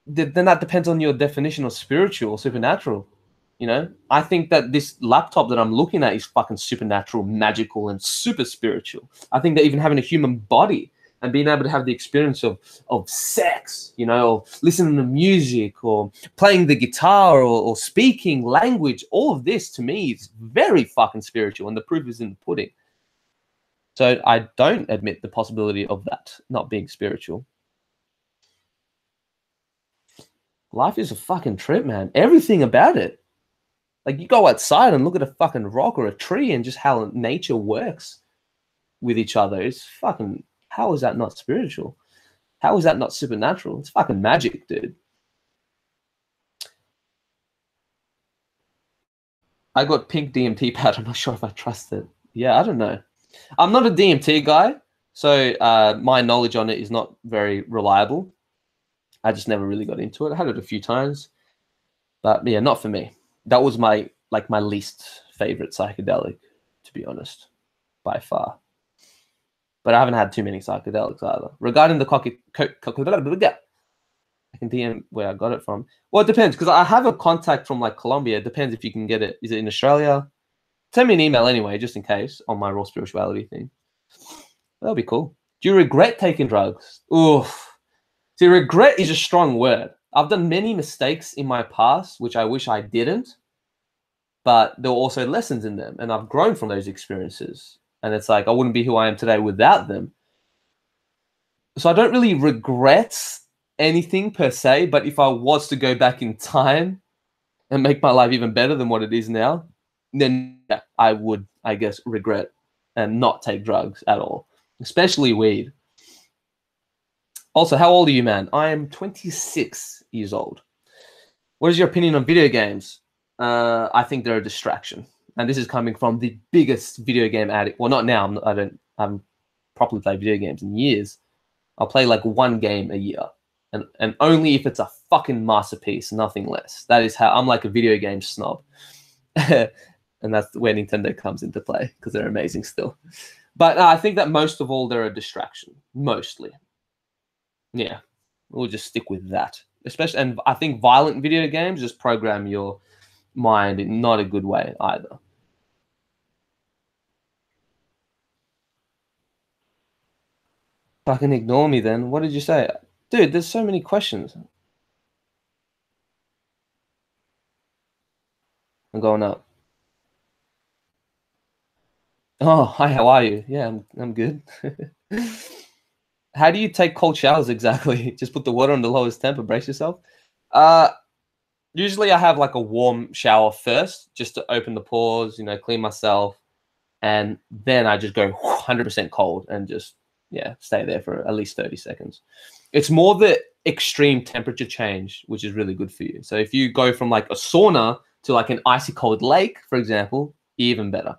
that depends on your definition of spiritual or supernatural. You know, I think that this laptop that I'm looking at is fucking supernatural, magical, and super spiritual. I think that even having a human body and being able to have the experience of sex, you know, or listening to music or playing the guitar or speaking language, all of this to me is very fucking spiritual, and the proof is in the pudding. So I don't admit the possibility of that not being spiritual. Life is a fucking trip, man. Everything about it. Like, you go outside and look at a fucking rock or a tree and just how nature works with each other. It's fucking, how is that not spiritual? How is that not supernatural? It's fucking magic, dude. I got pink DMT pad. I'm not sure if I trust it. Yeah, I don't know. I'm not a DMT guy, so my knowledge on it is not very reliable. I just never really got into it. I had it a few times, but yeah, not for me. That was my least favorite psychedelic, to be honest, by far. But I haven't had too many psychedelics either. Regarding the I can DM where I got it from. Well, it depends, because I have a contact from like Colombia. It depends if you can get it. Is it in Australia? Send me an email anyway, just in case, on my raw spirituality thing. That'll be cool. Do you regret taking drugs? Oof. See, regret is a strong word. I've done many mistakes in my past, which I wish I didn't, but there were also lessons in them, and I've grown from those experiences. And it's like, I wouldn't be who I am today without them. So I don't really regret anything per se, but if I was to go back in time and make my life even better than what it is now, then yeah, I would, I guess, regret and not take drugs at all, especially weed. Also, how old are you, man? I am 26 years old. What is your opinion on video games? I think they're a distraction. And this is coming from the biggest video game addict. Well, not now. I haven't properly played video games in years. I'll play like one game a year. And only if it's a fucking masterpiece, nothing less. That is how I'm like a video game snob. And that's where Nintendo comes into play, because they're amazing still. But I think that most of all, they're a distraction. Mostly. Yeah, we'll just stick with that. Especially, and I think violent video games just program your mind in not a good way either. Fucking ignore me then. What did you say? Dude, there's so many questions. I'm going up. Oh, hi, how are you? Yeah, I'm good. How do you take cold showers exactly? Just put the water on the lowest temp and brace yourself? Usually I have like a warm shower first, just to open the pores, you know, clean myself. And then I just go 100% cold and just, yeah, stay there for at least 30 seconds. It's more the extreme temperature change, which is really good for you. So if you go from like a sauna to like an icy cold lake, for example, even better.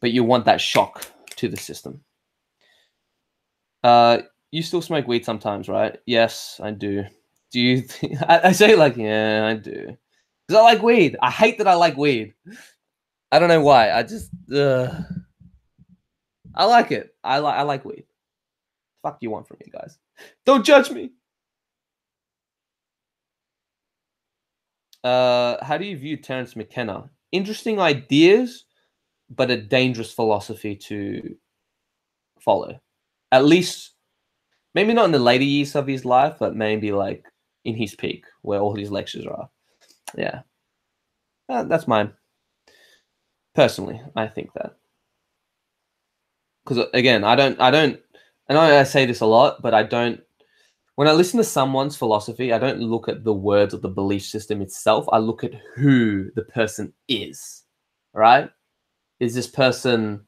But you want that shock to the system. You still smoke weed sometimes, right? Yes, I do. Do you think I say like, yeah, I do. Because I like weed. I hate that I like weed. I don't know why. I just I like it. I like weed. Fuck do you want from me, guys? Don't judge me. How do you view Terence McKenna? Interesting ideas, but a dangerous philosophy to follow. At least, maybe not in the later years of his life, but maybe like in his peak, where all his lectures are. Yeah, that's mine. Personally, I think that. Because again, I don't, and I say this a lot, but I don't, when I listen to someone's philosophy, I don't look at the words or the belief system itself. I look at who the person is, right? Is this person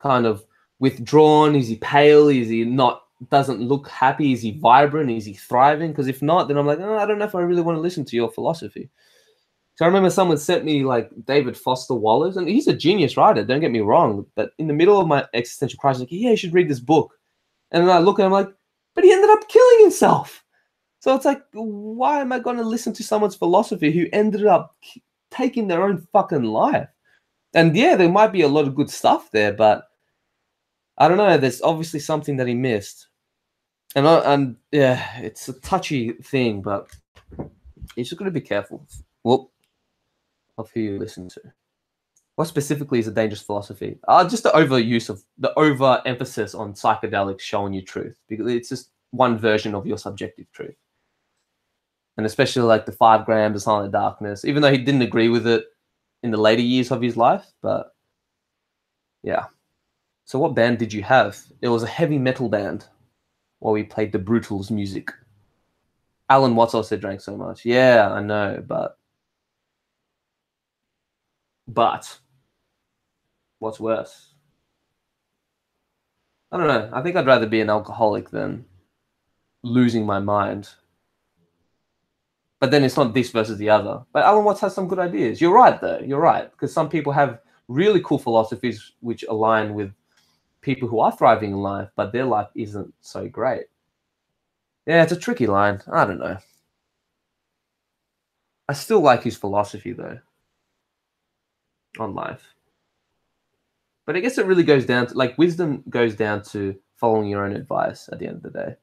kind of withdrawn? Is he pale? Is he not, doesn't look happy? Is he vibrant? Is he thriving? Because if not, then I'm like, oh, I don't know if I really want to listen to your philosophy. So I remember someone sent me like David Foster Wallace, and he's a genius writer, don't get me wrong. But in the middle of my existential crisis, like, yeah, you should read this book. And then I look at him like, but he ended up killing himself. So it's like, why am I going to listen to someone's philosophy who ended up taking their own fucking life? And yeah, there might be a lot of good stuff there, but I don't know. There's obviously something that he missed. And yeah, it's a touchy thing, but you just got to be careful. Well, of who you listen to. What specifically is a dangerous philosophy? Just the overemphasis on psychedelics showing you truth, because it's just one version of your subjective truth. And especially like the 5 grams of silent darkness, even though he didn't agree with it in the later years of his life, but yeah. So what band did you have? It was a heavy metal band while we played the Brutals music. Alan Watts also drank so much. Yeah, I know, but what's worse? I don't know. I think I'd rather be an alcoholic than losing my mind. But then it's not this versus the other. But Alan Watts has some good ideas. You're right, though. You're right. Because some people have really cool philosophies which align with people who are thriving in life, but their life isn't so great. Yeah, it's a tricky line. I don't know. I still like his philosophy, though, on life. But I guess it really goes down to, like, wisdom goes down to following your own advice at the end of the day.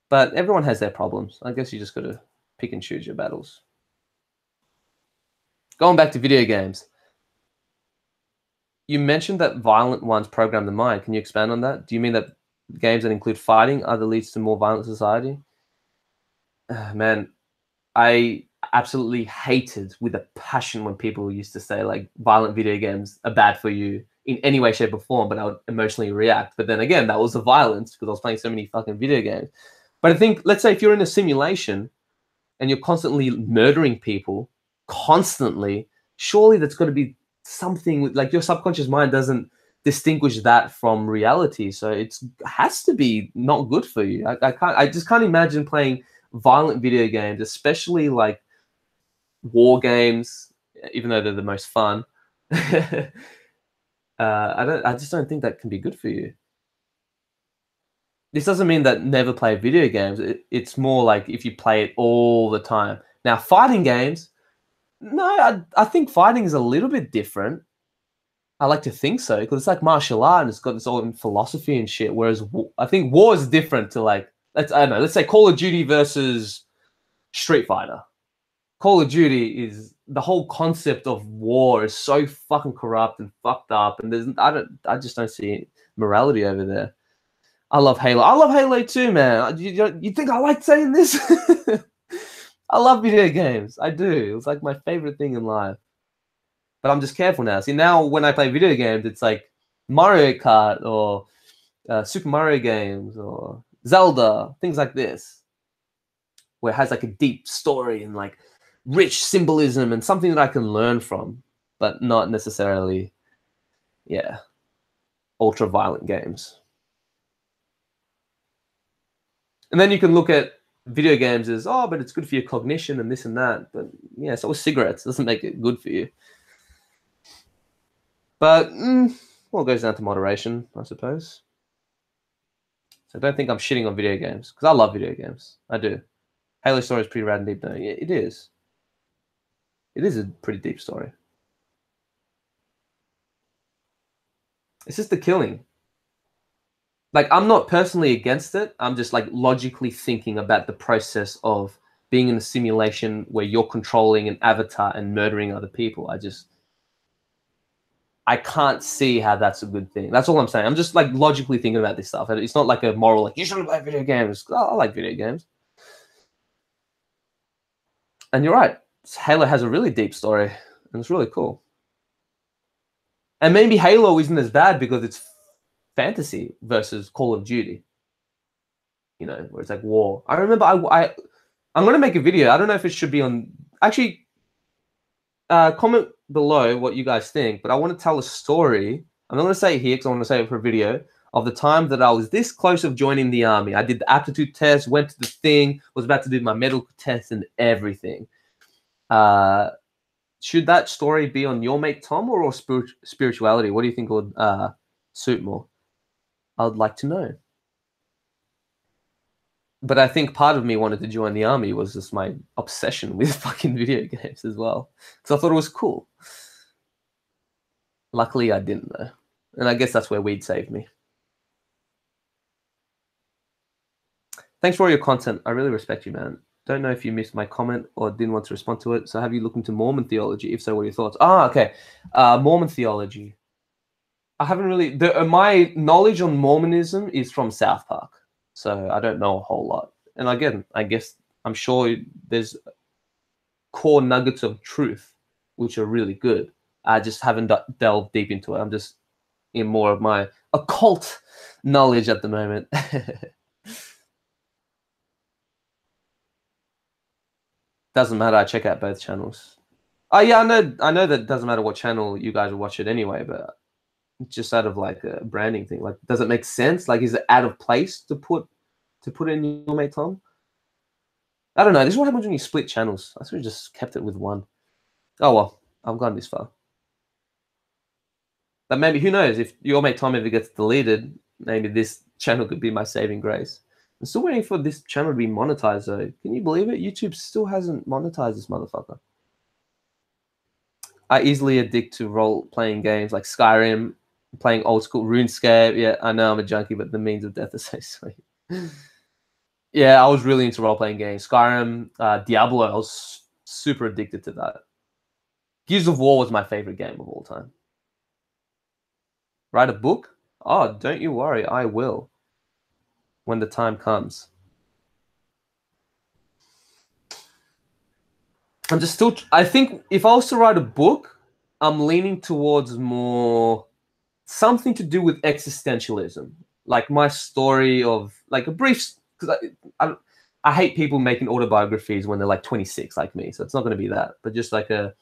But everyone has their problems. I guess you just got to pick and choose your battles. Going back to video games. You mentioned that violent ones program the mind. Can you expand on that? Do you mean that games that include fighting either leads to more violent society? Man, I absolutely hated with a passion when people used to say like violent video games are bad for you in any way, shape, or form, but I would emotionally react. But then again, that was the violence because I was playing so many fucking video games. But I think, let's say if you're in a simulation and you're constantly murdering people, constantly, surely that's got to be something with, like, your subconscious mind doesn't distinguish that from reality. So it has to be not good for you. I just can't imagine playing violent video games, especially like war games, even though they're the most fun. I just don't think that can be good for you. This doesn't mean that never play video games. It's more like if you play it all the time. Now, fighting games, no, I think fighting is a little bit different. I like to think so, because it's like martial art and it's got its own philosophy and shit. Whereas I think war is different to, like, I don't know, let's say Call of Duty versus Street Fighter. Call of Duty is, the whole concept of war is so fucking corrupt and fucked up, and I just don't see morality over there. I love Halo. I love Halo too, man. You think I like saying this? I love video games. I do. It's like my favorite thing in life. But I'm just careful now. See, now when I play video games, it's like Mario Kart or Super Mario games or Zelda, things like this, where it has like a deep story and like rich symbolism and something that I can learn from, but not necessarily, yeah, ultra violent games. And then you can look at video games as, oh, but it's good for your cognition and this and that. But yeah, so with cigarettes, it doesn't make it good for you. But well, it goes down to moderation, I suppose. So don't think I'm shitting on video games, because I love video games. I do. Halo story is pretty rad and deep, though. Yeah, it is. It is a pretty deep story. It's just the killing. Like, I'm not personally against it. I'm just like logically thinking about the process of being in a simulation where you're controlling an avatar and murdering other people. I can't see how that's a good thing. That's all I'm saying. I'm just like logically thinking about this stuff. It's not like a moral, like, you shouldn't play video games. I like video games. And you're right. Halo has a really deep story, and it's really cool. And maybe Halo isn't as bad because it's fantasy versus Call of Duty. You know, where it's like war. I remember I'm gonna make a video. I don't know if it should be on. Actually, comment below what you guys think. But I want to tell a story. I'm not gonna say it here because I want to say it for a video of the time that I was this close of joining the army. I did the aptitude test, went to the thing, was about to do my medical test and everything. Should that story be on Your Mate Tom or spirituality? What do you think would suit more? I would like to know. But I think part of me wanted to join the army was just my obsession with fucking video games as well. Because I thought it was cool. Luckily, I didn't though. And I guess that's where weed saved me. Thanks for all your content. I really respect you, man. Don't know if you missed my comment or didn't want to respond to it. So have you looked into Mormon theology? If so, what are your thoughts? Okay. Mormon theology. I haven't really... my knowledge on Mormonism is from South Park. So I don't know a whole lot. And again, I guess I'm sure there's core nuggets of truth, which are really good. I just haven't delved deep into it. I'm just in more of my occult knowledge at the moment. Doesn't matter. I check out both channels. Oh yeah, I know that it doesn't matter what channel you guys watch it anyway, but just out of like a branding thing. Like, does it make sense? Like, is it out of place to put in Your Mate Tom? I don't know. This is what happens when you split channels. I should have just kept it with one. Oh well, I've gone this far. But maybe, who knows, if Your Mate Tom ever gets deleted, maybe this channel could be my saving grace. I'm still waiting for this channel to be monetized though. Can you believe it? YouTube still hasn't monetized this motherfucker. I easily addict to role-playing games like Skyrim, playing old school RuneScape. Yeah, I know I'm a junkie, but the means of death are so sweet. Yeah, I was really into role-playing games. Skyrim, Diablo, I was super addicted to that. Gears of War was my favorite game of all time. Write a book? Oh, don't you worry, I will. When the time comes. I'm just still... I think if I was to write a book, I'm leaning towards more... something to do with existentialism. Like my story of... like a brief... because I hate people making autobiographies when they're like 26 like me, so it's not going to be that. But just like a...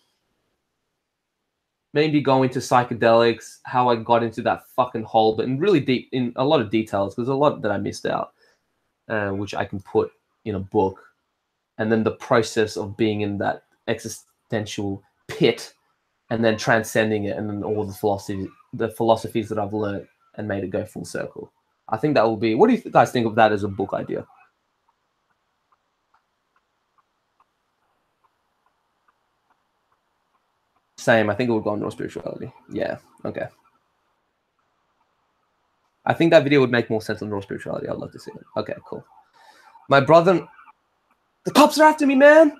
maybe go into psychedelics, how I got into that fucking hole, but in really deep... in a lot of details, because there's a lot that I missed out, which I can put in a book. And then the process of being in that existential pit and then transcending it, and then all the philosophies that I've learned and made it go full circle. I think that will be... what do you guys think of that as a book idea? Same. I think it would go on raw spirituality. Yeah. Okay. I think that video would make more sense on raw spirituality. I'd love to see it. Okay, cool. My brother... the cops are after me, man!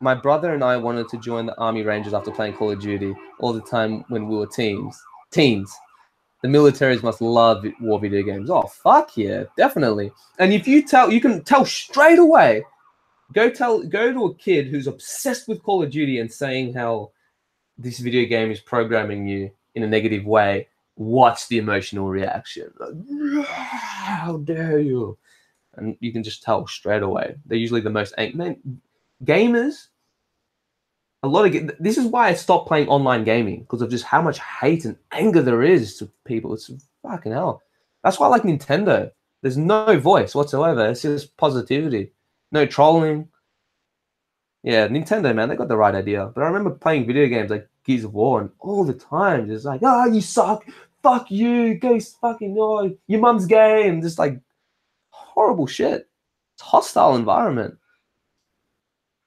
My brother and I wanted to join the Army Rangers after playing Call of Duty all the time when we were teens. The militaries must love war video games. Oh, fuck yeah, definitely. And if you can tell straight away. Go to a kid who's obsessed with Call of Duty and saying how this video game is programming you in a negative way. Watch the emotional reaction. Like, how dare you? And you can just tell straight away. They're usually the most angry gamers. This is why I stopped playing online gaming, because of just how much hate and anger there is to people. It's fucking hell. That's why I like Nintendo. There's no voice whatsoever. It's just positivity. No trolling. Yeah, Nintendo, man, they got the right idea. But I remember playing video games like Gears of War, and all the time just like, oh, you suck. Fuck you. Go fucking, oh, your mum's gay. And just like horrible shit. It's a hostile environment.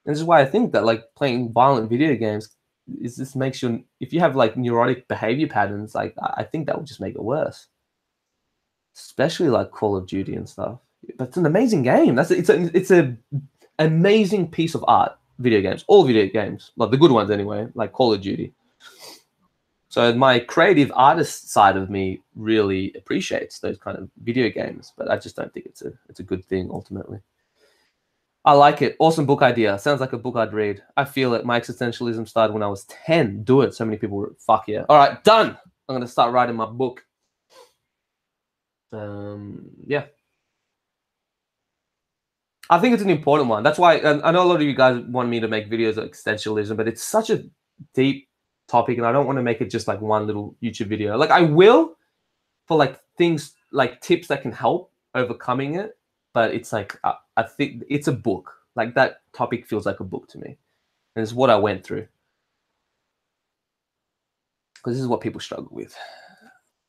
And this is why I think that like playing violent video games just makes you, if you have like neurotic behavior patterns, like I think that would just make it worse. Especially like Call of Duty and stuff. But it's an amazing game. It's an amazing piece of art. Video games, all video games, like the good ones anyway, like Call of Duty. So my creative artist side of me really appreciates those kind of video games, but I just don't think it's a good thing ultimately. I like it. Awesome book idea. Sounds like a book I'd read. I feel it. My existentialism started when I was 10. Do it. So many people were, fuck yeah. All right, done. I'm going to start writing my book. Yeah. I think it's an important one. That's why I know a lot of you guys want me to make videos of existentialism, but it's such a deep topic, and I don't want to make it just like one little YouTube video. Like I will for like things like tips that can help overcoming it, but it's like I think it's a book. Like that topic feels like a book to me, and it's what I went through because this is what people struggle with.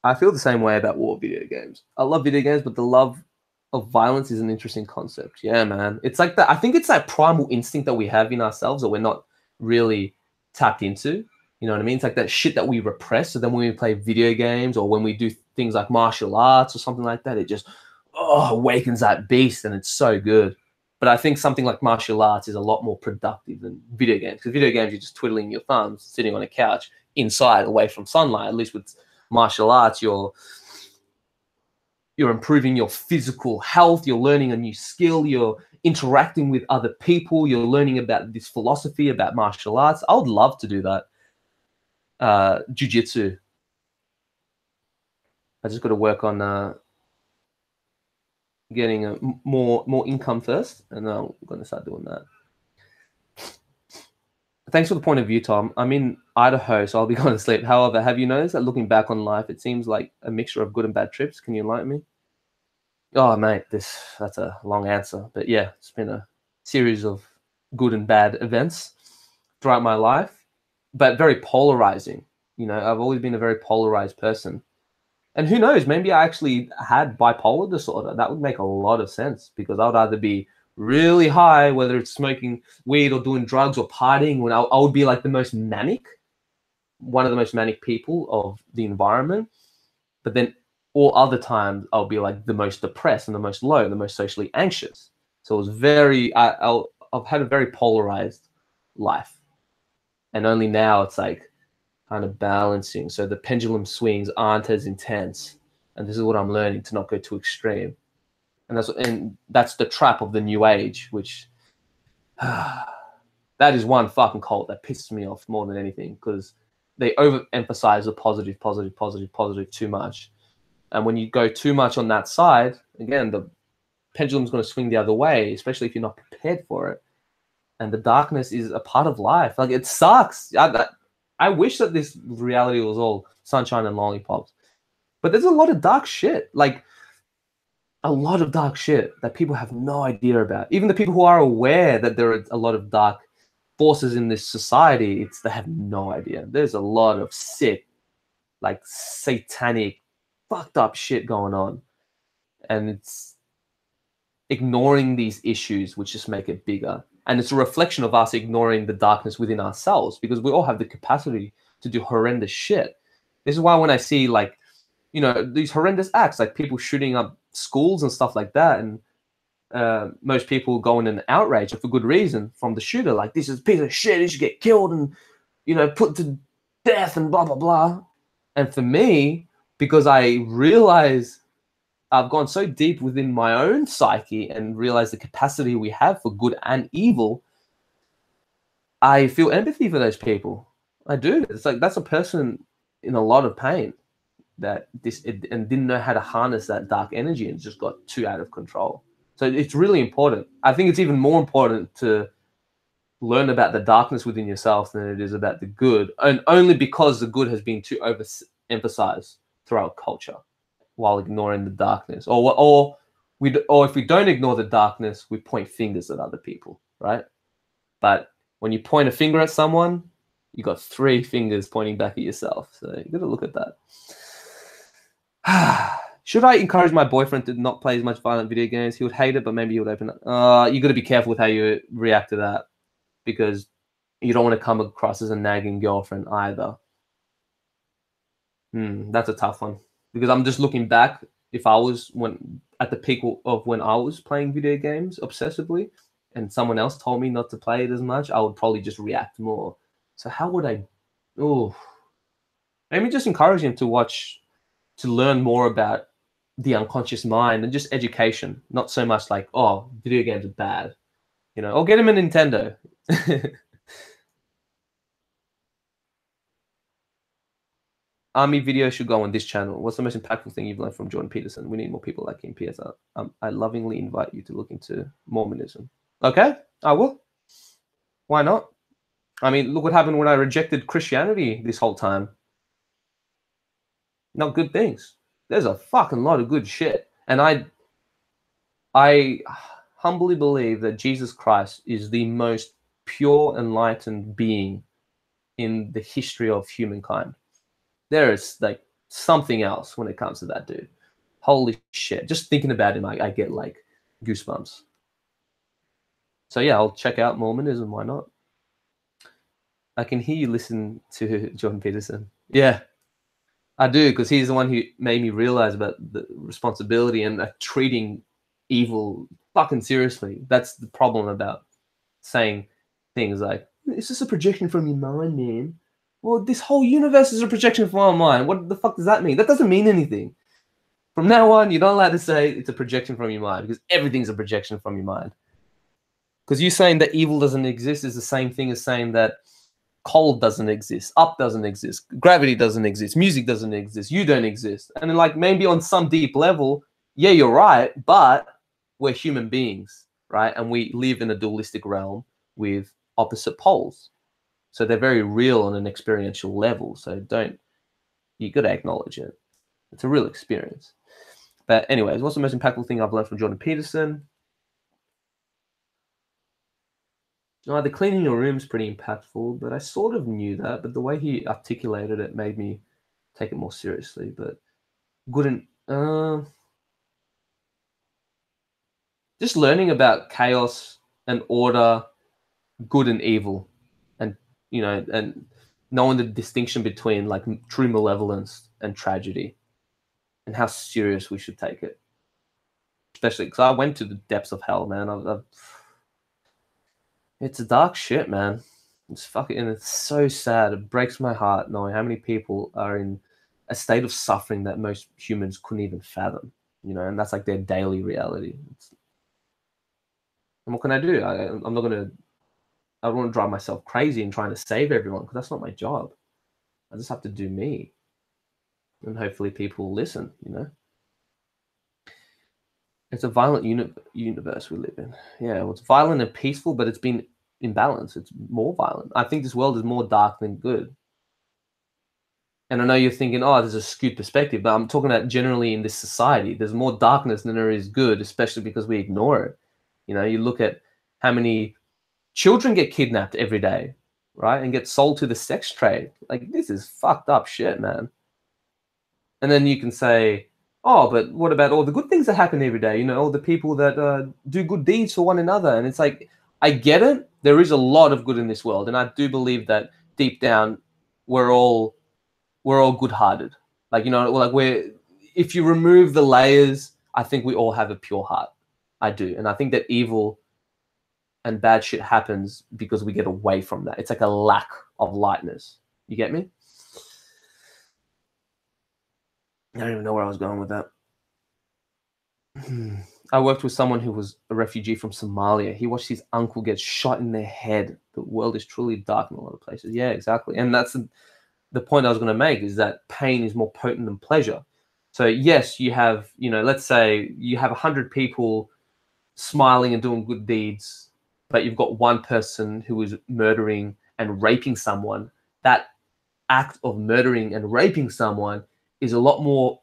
I feel the same way about war video games. I love video games, but the love of violence is an interesting concept. Yeah, man. It's like that. I think it's that primal instinct that we have in ourselves that we're not really tapped into. You know what I mean? It's like that shit that we repress. So then when we play video games or when we do things like martial arts or something like that, it just awakens that beast, and it's so good. But I think something like martial arts is a lot more productive than video games, because video games, you're just twiddling your thumbs, sitting on a couch inside, away from sunlight. At least with martial arts, you're improving your physical health, you're learning a new skill, you're interacting with other people, you're learning about this philosophy about martial arts. I would love to do that. Jiu-jitsu. I just got to work on getting more income first, and then I'm going to start doing that. Thanks for the point of view, Tom. I'm in Idaho, so I'll be going to sleep. However, have you noticed that looking back on life, it seems like a mixture of good and bad trips? Can you enlighten me? Oh, mate, that's a long answer. But yeah, it's been a series of good and bad events throughout my life, but very polarizing. You know, I've always been a very polarized person. And who knows, maybe I actually had bipolar disorder. That would make a lot of sense, because I would either be really high, whether it's smoking weed or doing drugs or partying, when I would be like the most manic, one of the most manic people of the environment. But then all other times I'll be like the most depressed and the most low, the most socially anxious. So it was very, I've had a very polarized life. And only now it's like kind of balancing. So the pendulum swings aren't as intense. And this is what I'm learning, to not go too extreme. And that's the trap of the new age, which that is one fucking cult that pisses me off more than anything, because they overemphasize the positive too much. And when you go too much on that side, again, the pendulum's going to swing the other way, especially if you're not prepared for it. And the darkness is a part of life. Like, it sucks. I wish that this reality was all sunshine and lollipops. But there's a lot of dark shit. Like, a lot of dark shit that people have no idea about. Even the people who are aware that there are a lot of dark forces in this society, they have no idea. There's a lot of sick, like satanic, fucked up shit going on. And it's ignoring these issues which just make it bigger. And it's a reflection of us ignoring the darkness within ourselves, because we all have the capacity to do horrendous shit. This is why when I see, like, you know, these horrendous acts, like people shooting up schools and stuff like that, and most people go in an outrage, and for good reason, from the shooter, like, this is a piece of shit, he should get killed and, you know, put to death and blah, blah, blah. And for me, because I realize I've gone so deep within my own psyche and realize the capacity we have for good and evil, I feel empathy for those people. I do. It's like, that's a person in a lot of pain that and didn't know how to harness that dark energy and just got too out of control. So it's really important. I think it's even more important to learn about the darkness within yourself than it is about the good, and only because the good has been too overemphasized throughout culture, while ignoring the darkness. Or if we don't ignore the darkness, we point fingers at other people, right? But when you point a finger at someone, you got 3 fingers pointing back at yourself. So you got to look at that. Should I encourage my boyfriend to not play as much violent video games? He would hate it, but maybe he would open up. You got to be careful with how you react to that, because you don't want to come across as a nagging girlfriend either. That's a tough one, because I'm just looking back. If I was at the peak of when I was playing video games obsessively, and someone else told me not to play it as much, I would probably just react more. So how would I? Oh, Maybe just encourage him to learn more about the unconscious mind and just education, not so much like, oh, video games are bad, or get him a Nintendo. Army video should go on this channel. What's the most impactful thing you've learned from Jordan Peterson? We need more people like him. P.S. I lovingly invite you to look into Mormonism. Okay, I will. Why not? I mean, look what happened when I rejected Christianity this whole time. Not good things. There's a fucking lot of good shit. And I humbly believe that Jesus Christ is the most pure, enlightened being in the history of humankind. There is like something else when it comes to that dude. Holy shit. Just thinking about him, I get like goosebumps. So yeah, I'll check out Mormonism. Why not? I can hear you listen to Jordan Peterson. Yeah, I do, because he's the one who made me realize about the responsibility and treating evil fucking seriously. That's the problem about saying things like, it's just a projection from your mind, man. Well, this whole universe is a projection from our mind. What the fuck does that mean? That doesn't mean anything. From now on, you're not allowed to say it's a projection from your mind, because everything's a projection from your mind. Because you saying that evil doesn't exist is the same thing as saying that cold doesn't exist, up doesn't exist, gravity doesn't exist, music doesn't exist, you don't exist. And then, like, maybe on some deep level, yeah, you're right, but we're human beings, right? And we live in a dualistic realm with opposite poles. So they're very real on an experiential level. So you got to acknowledge it. It's a real experience. But anyways, what's the most impactful thing I've learned from Jordan Peterson? The cleaning your room is pretty impactful, but I sort of knew that. But the way he articulated it made me take it more seriously. But good and just learning about chaos and order, good and evil, and and knowing the distinction between like true malevolence and tragedy, and how serious we should take it. Especially because I went to the depths of hell, man. It's a dark shit, man. It's so sad. It breaks my heart knowing how many people are in a state of suffering that most humans couldn't even fathom, and that's like their daily reality. And what can I do? I don't want to drive myself crazy and trying to save everyone, because that's not my job. I just have to do me. And hopefully people will listen, It's a violent universe we live in. Yeah, well, it's violent and peaceful, but it's been imbalanced. It's more violent. I think this world is more dark than good. And I know you're thinking, oh, there's a skewed perspective, but I'm talking about generally in this society. There's more darkness than there is good, especially because we ignore it. You look at how many children get kidnapped every day, right? And get sold to the sex trade. Like, this is fucked up shit, man. And then you can say, oh, but what about all the good things that happen every day? All the people that do good deeds for one another. And it's like, I get it. There is a lot of good in this world. And I do believe that deep down, we're all good-hearted. Like, if you remove the layers, I think we all have a pure heart. I do. And I think that evil and bad shit happens because we get away from that. It's like a lack of lightness. You get me? I don't even know where I was going with that. I worked with someone who was a refugee from Somalia. He watched his uncle get shot in the head. The world is truly dark in a lot of places. Yeah, exactly. And that's the point I was going to make, is that pain is more potent than pleasure. So yes, you have, let's say you have 100 people smiling and doing good deeds, but you've got one person who is murdering and raping someone. That act of murdering and raping someone is a lot more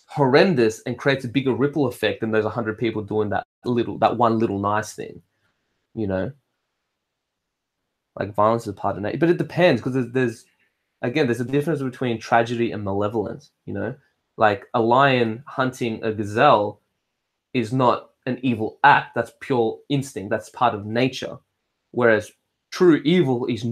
horrendous and creates a bigger ripple effect than those 100 people doing that one little nice thing. Like, violence is part of nature, but it depends, because there's a difference between tragedy and malevolence. Like a lion hunting a gazelle is not an evil act. That's pure instinct. That's part of nature. Whereas true evil is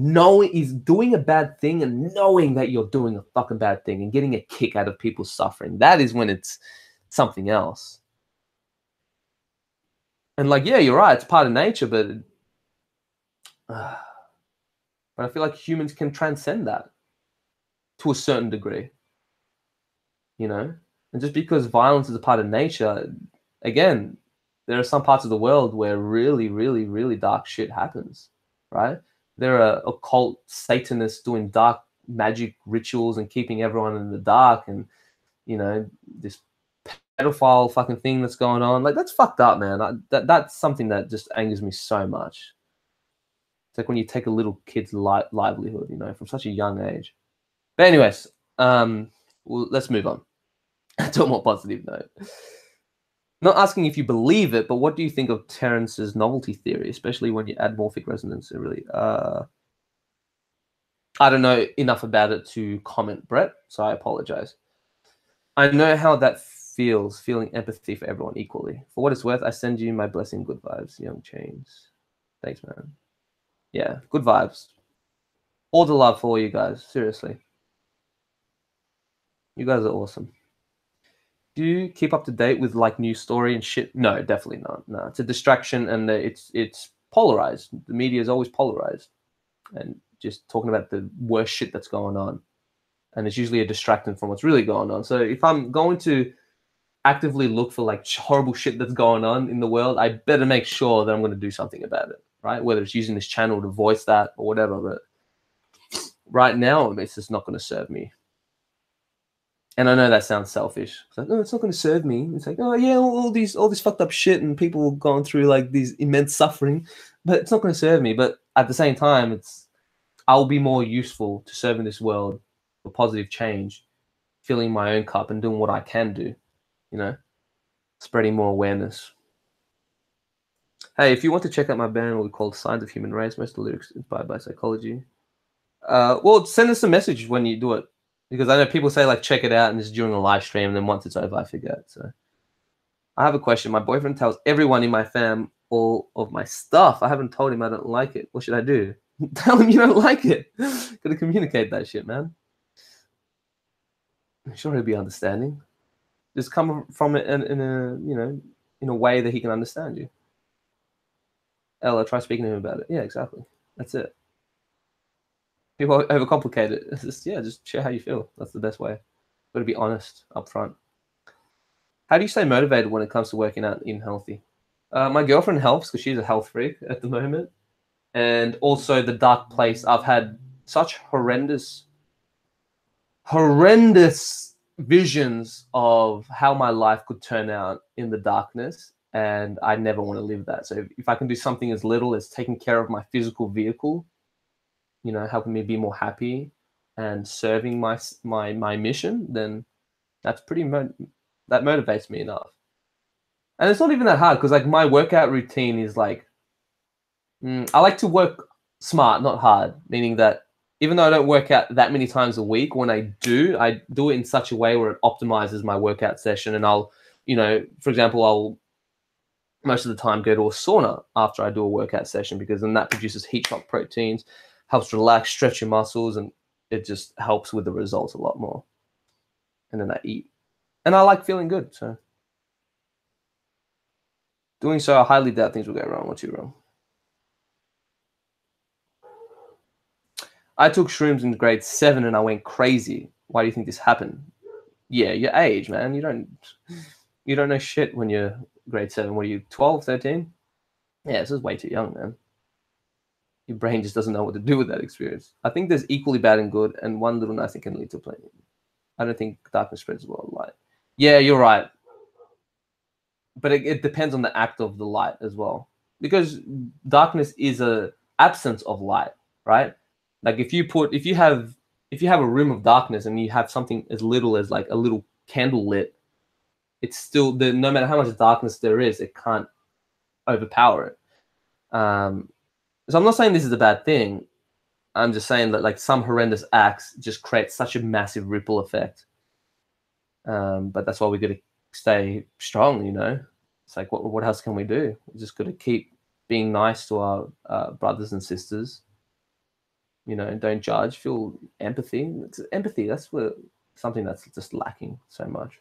doing a bad thing and knowing that you're doing a fucking bad thing and getting a kick out of people's suffering. That is when it's something else. And like, yeah, you're right. It's part of nature, but I feel like humans can transcend that. to a certain degree, you know? And just because violence is a part of nature, again, there are some parts of the world where really, really, really dark shit happens, right? There are occult Satanists doing dark magic rituals and keeping everyone in the dark, and, you know, this pedophile fucking thing that's going on. Like, that's fucked up, man. That's something that just angers me so much. It's like when you take a little kid's livelihood, you know, from such a young age. But anyways, well, let's move on to a more positive note. Not asking if you believe it, but what do you think of Terence's novelty theory, especially when you add morphic resonance? Really, I don't know enough about it to comment, Brett, so I apologize. I know how that feels, feeling empathy for everyone equally. For what it's worth, I send you my blessing, good vibes, Young Chains. Thanks, man. Yeah, good vibes. All the love for all you guys, seriously. You guys are awesome. Do you keep up to date with like news story and shit? No, definitely not. No, it's a distraction, and it's polarized. The media is always polarized, and just talking about the worst shit that's going on, and it's usually a distraction from what's really going on. So if I'm going to actively look for like horrible shit that's going on in the world, I better make sure that I'm going to do something about it, right? Whether it's using this channel to voice that or whatever. But right now, it's just not going to serve me. And I know that sounds selfish. It's like, oh, it's not going to serve me. It's like, oh yeah, all this fucked up shit, and people going through like these immense suffering, but it's not going to serve me. But at the same time, I'll be more useful to serving this world for positive change, filling my own cup and doing what I can do, you know, spreading more awareness. Hey, if you want to check out my band, we called Signs of Human Race. Most of the lyrics inspired by psychology. Well, send us a message when you do it. Because I know people say, like, check it out, and it's during a live stream, and then once it's over, I forget. So I have a question. My boyfriend tells everyone in my fam all of my stuff. I haven't told him I don't like it. What should I do? Tell him you don't like it. Gotta communicate that shit, man. I'm sure he'll be understanding. Just come from it in a, you know, in a way that he can understand you. Ella, try speaking to him about it. Yeah, exactly. That's it. People overcomplicate it. It's just, yeah, just share how you feel. That's the best way. Got to be honest up front. How do you stay motivated when it comes to working out and eating healthy? My girlfriend helps because she's a health freak at the moment. And also the dark place. I've had such horrendous visions of how my life could turn out in the darkness. And I never want to live that. So if I can do something as little as taking care of my physical vehicle, you know, helping me be more happy and serving my mission, then that's that motivates me enough. And it's not even that hard because like my workout routine is like, I like to work smart, not hard, meaning that even though I don't work out that many times a week, when I do it in such a way where it optimizes my workout session. And I'll, you know, for example, I'll most of the time go to a sauna after I do a workout session, because then that produces heat shock proteins, helps relax, stretch your muscles, and it just helps with the results a lot more. And then I eat. And I like feeling good, so. Doing so, I highly doubt things will go wrong. What's wrong? I took shrooms in grade 7 and I went crazy. Why do you think this happened? Yeah, your age, man. You don't know shit when you're grade 7. What are you, 12, 13? Yeah, this is way too young, man. Your brain just doesn't know what to do with that experience. I think there's equally bad and good, and one little nice thing can lead to plenty. I don't think darkness spreads as well as light. Yeah, you're right. But it depends on the act of the light as well. Because darkness is a absence of light, right? Like if you have a room of darkness and you have something as little as like a little candle lit, it's still, no matter how much darkness there is, it can't overpower it. So I'm not saying this is a bad thing. I'm just saying that like some horrendous acts just create such a massive ripple effect. But that's why we got to stay strong, you know. It's like, what else can we do? We just got to keep being nice to our brothers and sisters. You know, don't judge. Feel empathy. It's empathy. That's something that's just lacking so much.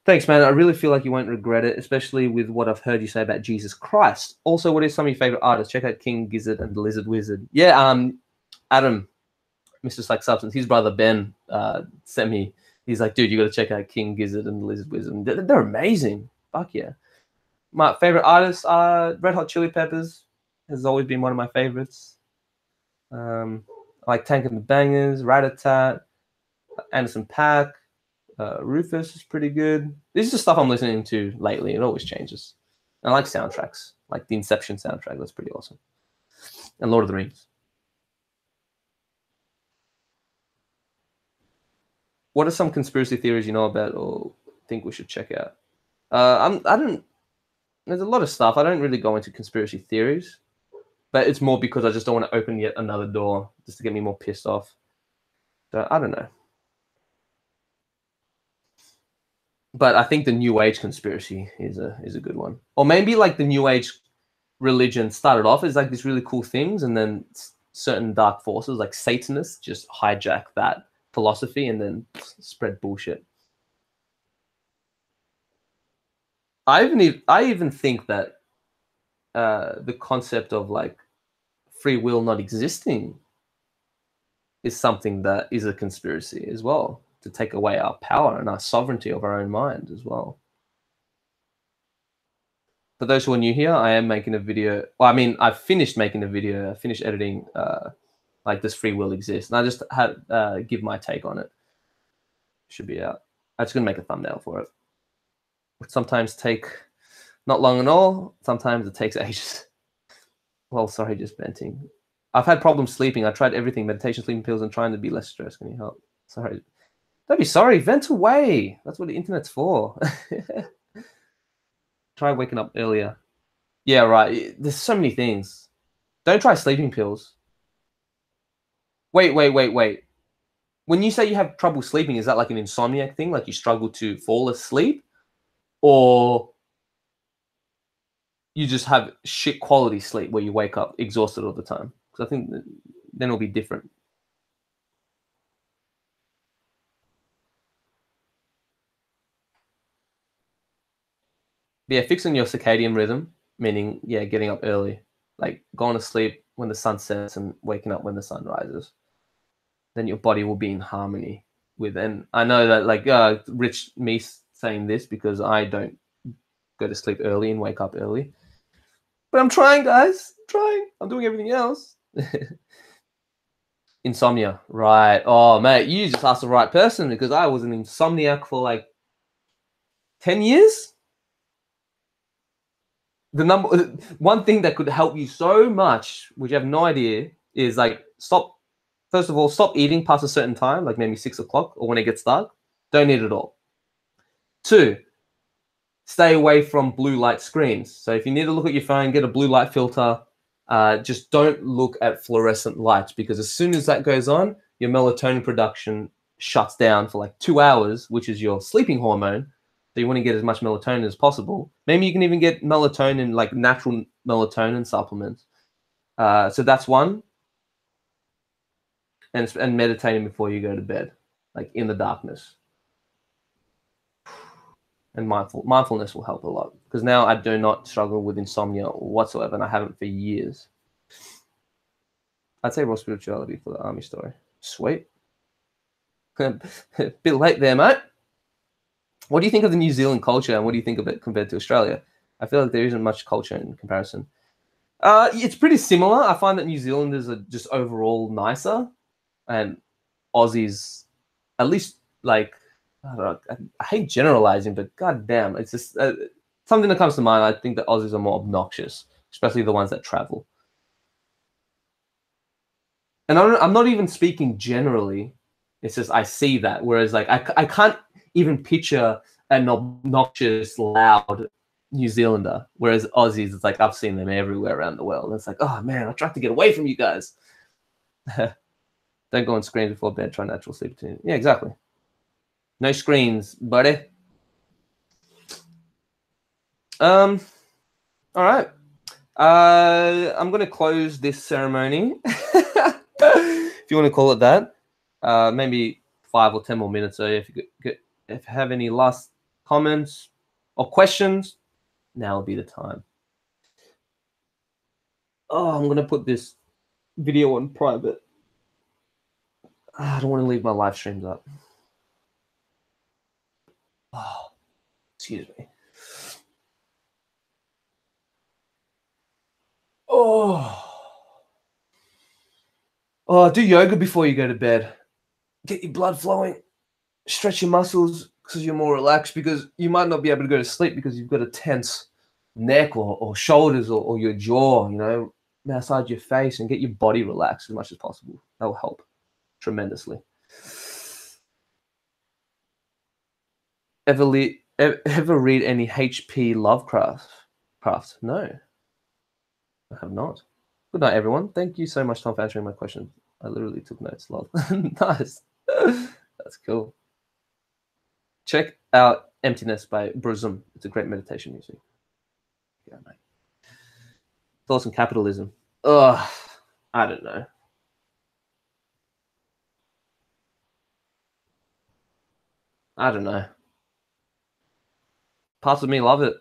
Thanks, man. I really feel like you won't regret it, especially with what I've heard you say about Jesus Christ. Also, what is some of your favorite artists? Check out King Gizzard and the Lizard Wizard. Yeah, Adam, Mr. Like Substance, his brother Ben sent me. He's like, dude, you got to check out King Gizzard and the Lizard Wizard. They're amazing. Fuck yeah. My favorite artists are Red Hot Chili Peppers. Has always been one of my favorites. I like Tank and the Bangers, Rat-a-Tat, Anderson .Paak, Rufus is pretty good. This is the stuff I'm listening to lately. It always changes. I like soundtracks, like the Inception soundtrack. That's pretty awesome. And Lord of the Rings. What are some conspiracy theories you know about or think we should check out? I don't. There's a lot of stuff. I don't really go into conspiracy theories, but it's more because I just don't want to open yet another door just to get me more pissed off. So I don't know. But I think the New Age conspiracy is a good one. Or maybe like the New Age religion started off as like these really cool things, and then certain dark forces like Satanists just hijack that philosophy and then spread bullshit. I even think that the concept of like free will not existing is something that is a conspiracy as well, to take away our power and our sovereignty of our own mind as well. For those who are new here, I am making a video. Well, I mean, I've finished making a video. I finished editing like does free will exist? And I just had give my take on it. Should be out. I'm just going to make a thumbnail for it. Which sometimes take not long at all. Sometimes it takes ages. Well, sorry, just venting. I've had problems sleeping. I tried everything, meditation, sleeping pills, and trying to be less stressed. Can you help? Sorry. Don't be sorry. Vent away. That's what the internet's for. Try waking up earlier. Yeah, right. There's so many things. Don't try sleeping pills. Wait. When you say you have trouble sleeping, is that like an insomniac thing? Like you struggle to fall asleep? Or you just have shit quality sleep where you wake up exhausted all the time? Because I think then it'll be different. But yeah, fixing your circadian rhythm, meaning, yeah, getting up early. Like going to sleep when the sun sets and waking up when the sun rises. Then your body will be in harmony with. And I know that like me saying this because I don't go to sleep early and wake up early. But I'm trying, guys. I'm trying. I'm doing everything else. Insomnia, right? Oh, mate, you just asked the right person because I was an insomniac for like 10 years. One thing that could help you so much, which you have no idea, is like stop. First of all, stop eating past a certain time, like maybe 6 o'clock or when it gets dark. Don't eat at all. 2, stay away from blue light screens. So if you need to look at your phone, get a blue light filter. Just don't look at fluorescent lights, because as soon as that goes on, your melatonin production shuts down for like 2 hours, which is your sleeping hormone. So you want to get as much melatonin as possible. Maybe you can even get melatonin, like natural melatonin supplements. So that's one. And meditating before you go to bed, like in the darkness. And mindfulness will help a lot, because now I do not struggle with insomnia whatsoever, and I haven't for years. I'd say raw spirituality for the army story. Sweet. Bit late there, mate. What do you think of the New Zealand culture, and what do you think of it compared to Australia? I feel like there isn't much culture in comparison. It's pretty similar. I find that New Zealanders are just overall nicer, and Aussies, at least, like, I don't know, I hate generalizing, but goddamn, it's just something that comes to mind. I think that Aussies are more obnoxious, especially the ones that travel. And I'm not even speaking generally. It's just I see that. Whereas like I can't even picture an obnoxious, loud New Zealander. Whereas Aussies, it's like I've seen them everywhere around the world. And it's like, oh man, I tried to get away from you guys. Don't go on screens before bed. Try natural sleep routine. Yeah, exactly. No screens, buddy. All right. I'm going to close this ceremony, if you want to call it that. Maybe 5 or 10 more minutes. So if you have any last comments or questions, now will be the time. Oh, I'm going to put this video on private. I don't want to leave my live streams up. Oh, excuse me. Do yoga before you go to bed. Get your blood flowing. Stretch your muscles because you're more relaxed, because you might not be able to go to sleep because you've got a tense neck or shoulders or your jaw, massage your face and get your body relaxed as much as possible. That will help tremendously. Ever read any H.P. Lovecraft? No, I have not. Good night, everyone. Thank you so much, Tom, for answering my question. I literally took notes. Love. Nice. That's cool. Check out Emptiness by Bruzum. It's a great meditation music. Yeah, mate. Thoughts on capitalism? Ugh, I don't know. Parts of me love it,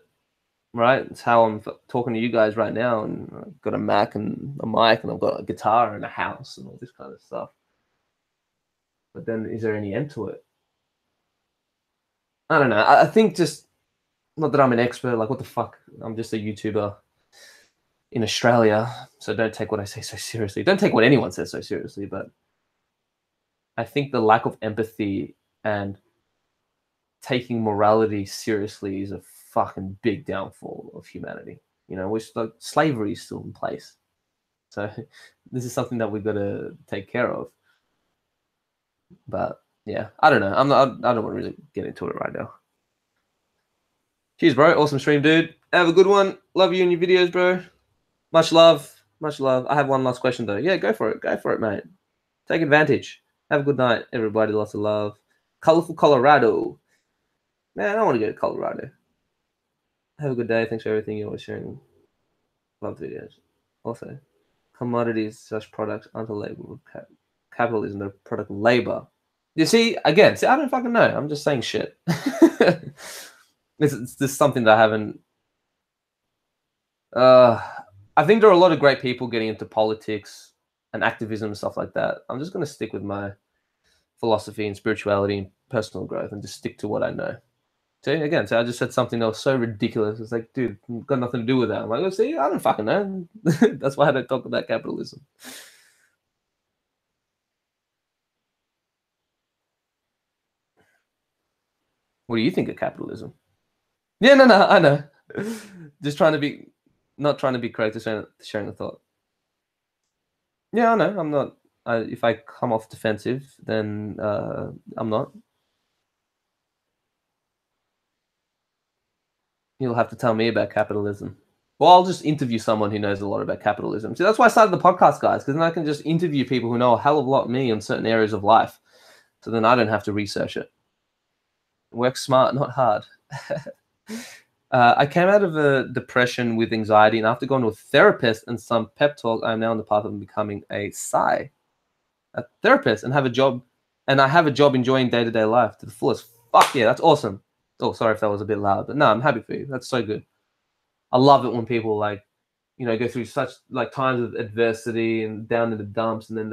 right? It's how I'm talking to you guys right now, and I've got a Mac and a mic, and I've got a guitar and a house and all this kind of stuff. But then, is there any end to it? I don't know. I think just, not that I'm an expert, like what the fuck? I'm just a YouTuber in Australia, so don't take what I say so seriously. Don't take what anyone says so seriously, but I think the lack of empathy and taking morality seriously is a fucking big downfall of humanity. Which, like, slavery is still in place. So this is something that we've got to take care of. But yeah, I don't know. I don't want to really get into it right now. Cheers, bro. Awesome stream, dude. Have a good one. Love you and your videos, bro. Much love. Much love. I have one last question, though. Yeah, go for it. Go for it, mate. Take advantage. Have a good night, everybody. Lots of love. Colorful Colorado. Man, I want to go to Colorado. Have a good day. Thanks for everything you're always sharing. Love the videos. Also, commodities/products aren't a label of capitalism. They're a product of labor. You see, again, I don't fucking know. I'm just saying shit. This is something that I haven't... I think there are a lot of great people getting into politics and activism and stuff like that. I'm just going to stick with my philosophy and spirituality and personal growth and just stick to what I know. See, again, I just said something that was so ridiculous. It's like, dude, got nothing to do with that. I'm like, oh, see, I don't fucking know. That's why I don't talk about capitalism. What do you think of capitalism? Yeah, no, I know. Just not trying to be correct, just sharing a thought. Yeah, I know. I'm not. If I come off defensive, then I'm not. You'll have to tell me about capitalism. Well, I'll just interview someone who knows a lot about capitalism. See, that's why I started the podcast, guys, because then I can just interview people who know a hell of a lot of me in certain areas of life. So then I don't have to research it. Work smart, not hard. I came out of a depression with anxiety, and after going to a therapist and some pep talk, I'm now on the path of becoming a therapist, and have a job. And I have a job enjoying day-to-day life to the fullest. Fuck yeah, that's awesome. Oh, sorry if that was a bit loud, but no, I'm happy for you. That's so good. I love it when people go through such times of adversity and down in the dumps, and then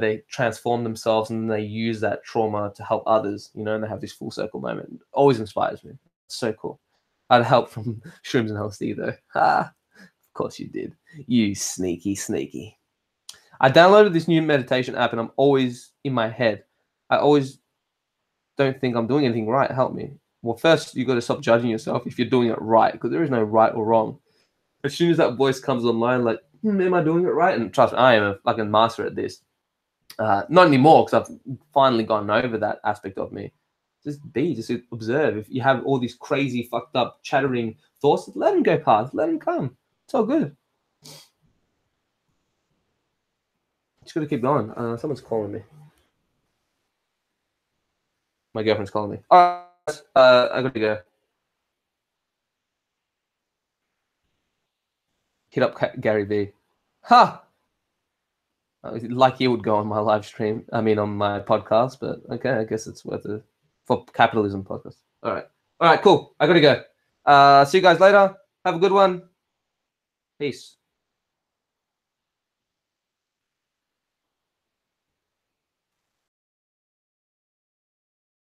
they transform themselves and they use that trauma to help others, and they have this full circle moment. It always inspires me. It's so cool. I had help from shrooms and LSD though. Of course you did. You sneaky. I downloaded this new meditation app and I'm always in my head. I always don't think I'm doing anything right. Help me. Well, first you got to stop judging yourself if you're doing it right, because there is no right or wrong. As soon as that voice comes online, am I doing it right? And trust me, I am a fucking master at this. Not anymore, because I've finally gotten over that aspect of me. Just observe. If you have all these crazy, fucked up, chattering thoughts, let them go past. Let them come. It's all good. Just got to keep going. Someone's calling me. My girlfriend's calling me. All right, I got to go. Hit up Gary V. Ha! Like he would go on my live stream. I mean, on my podcast. But okay, I guess it's worth it for capitalism podcast. All right, cool. I got to go. See you guys later. Have a good one. Peace.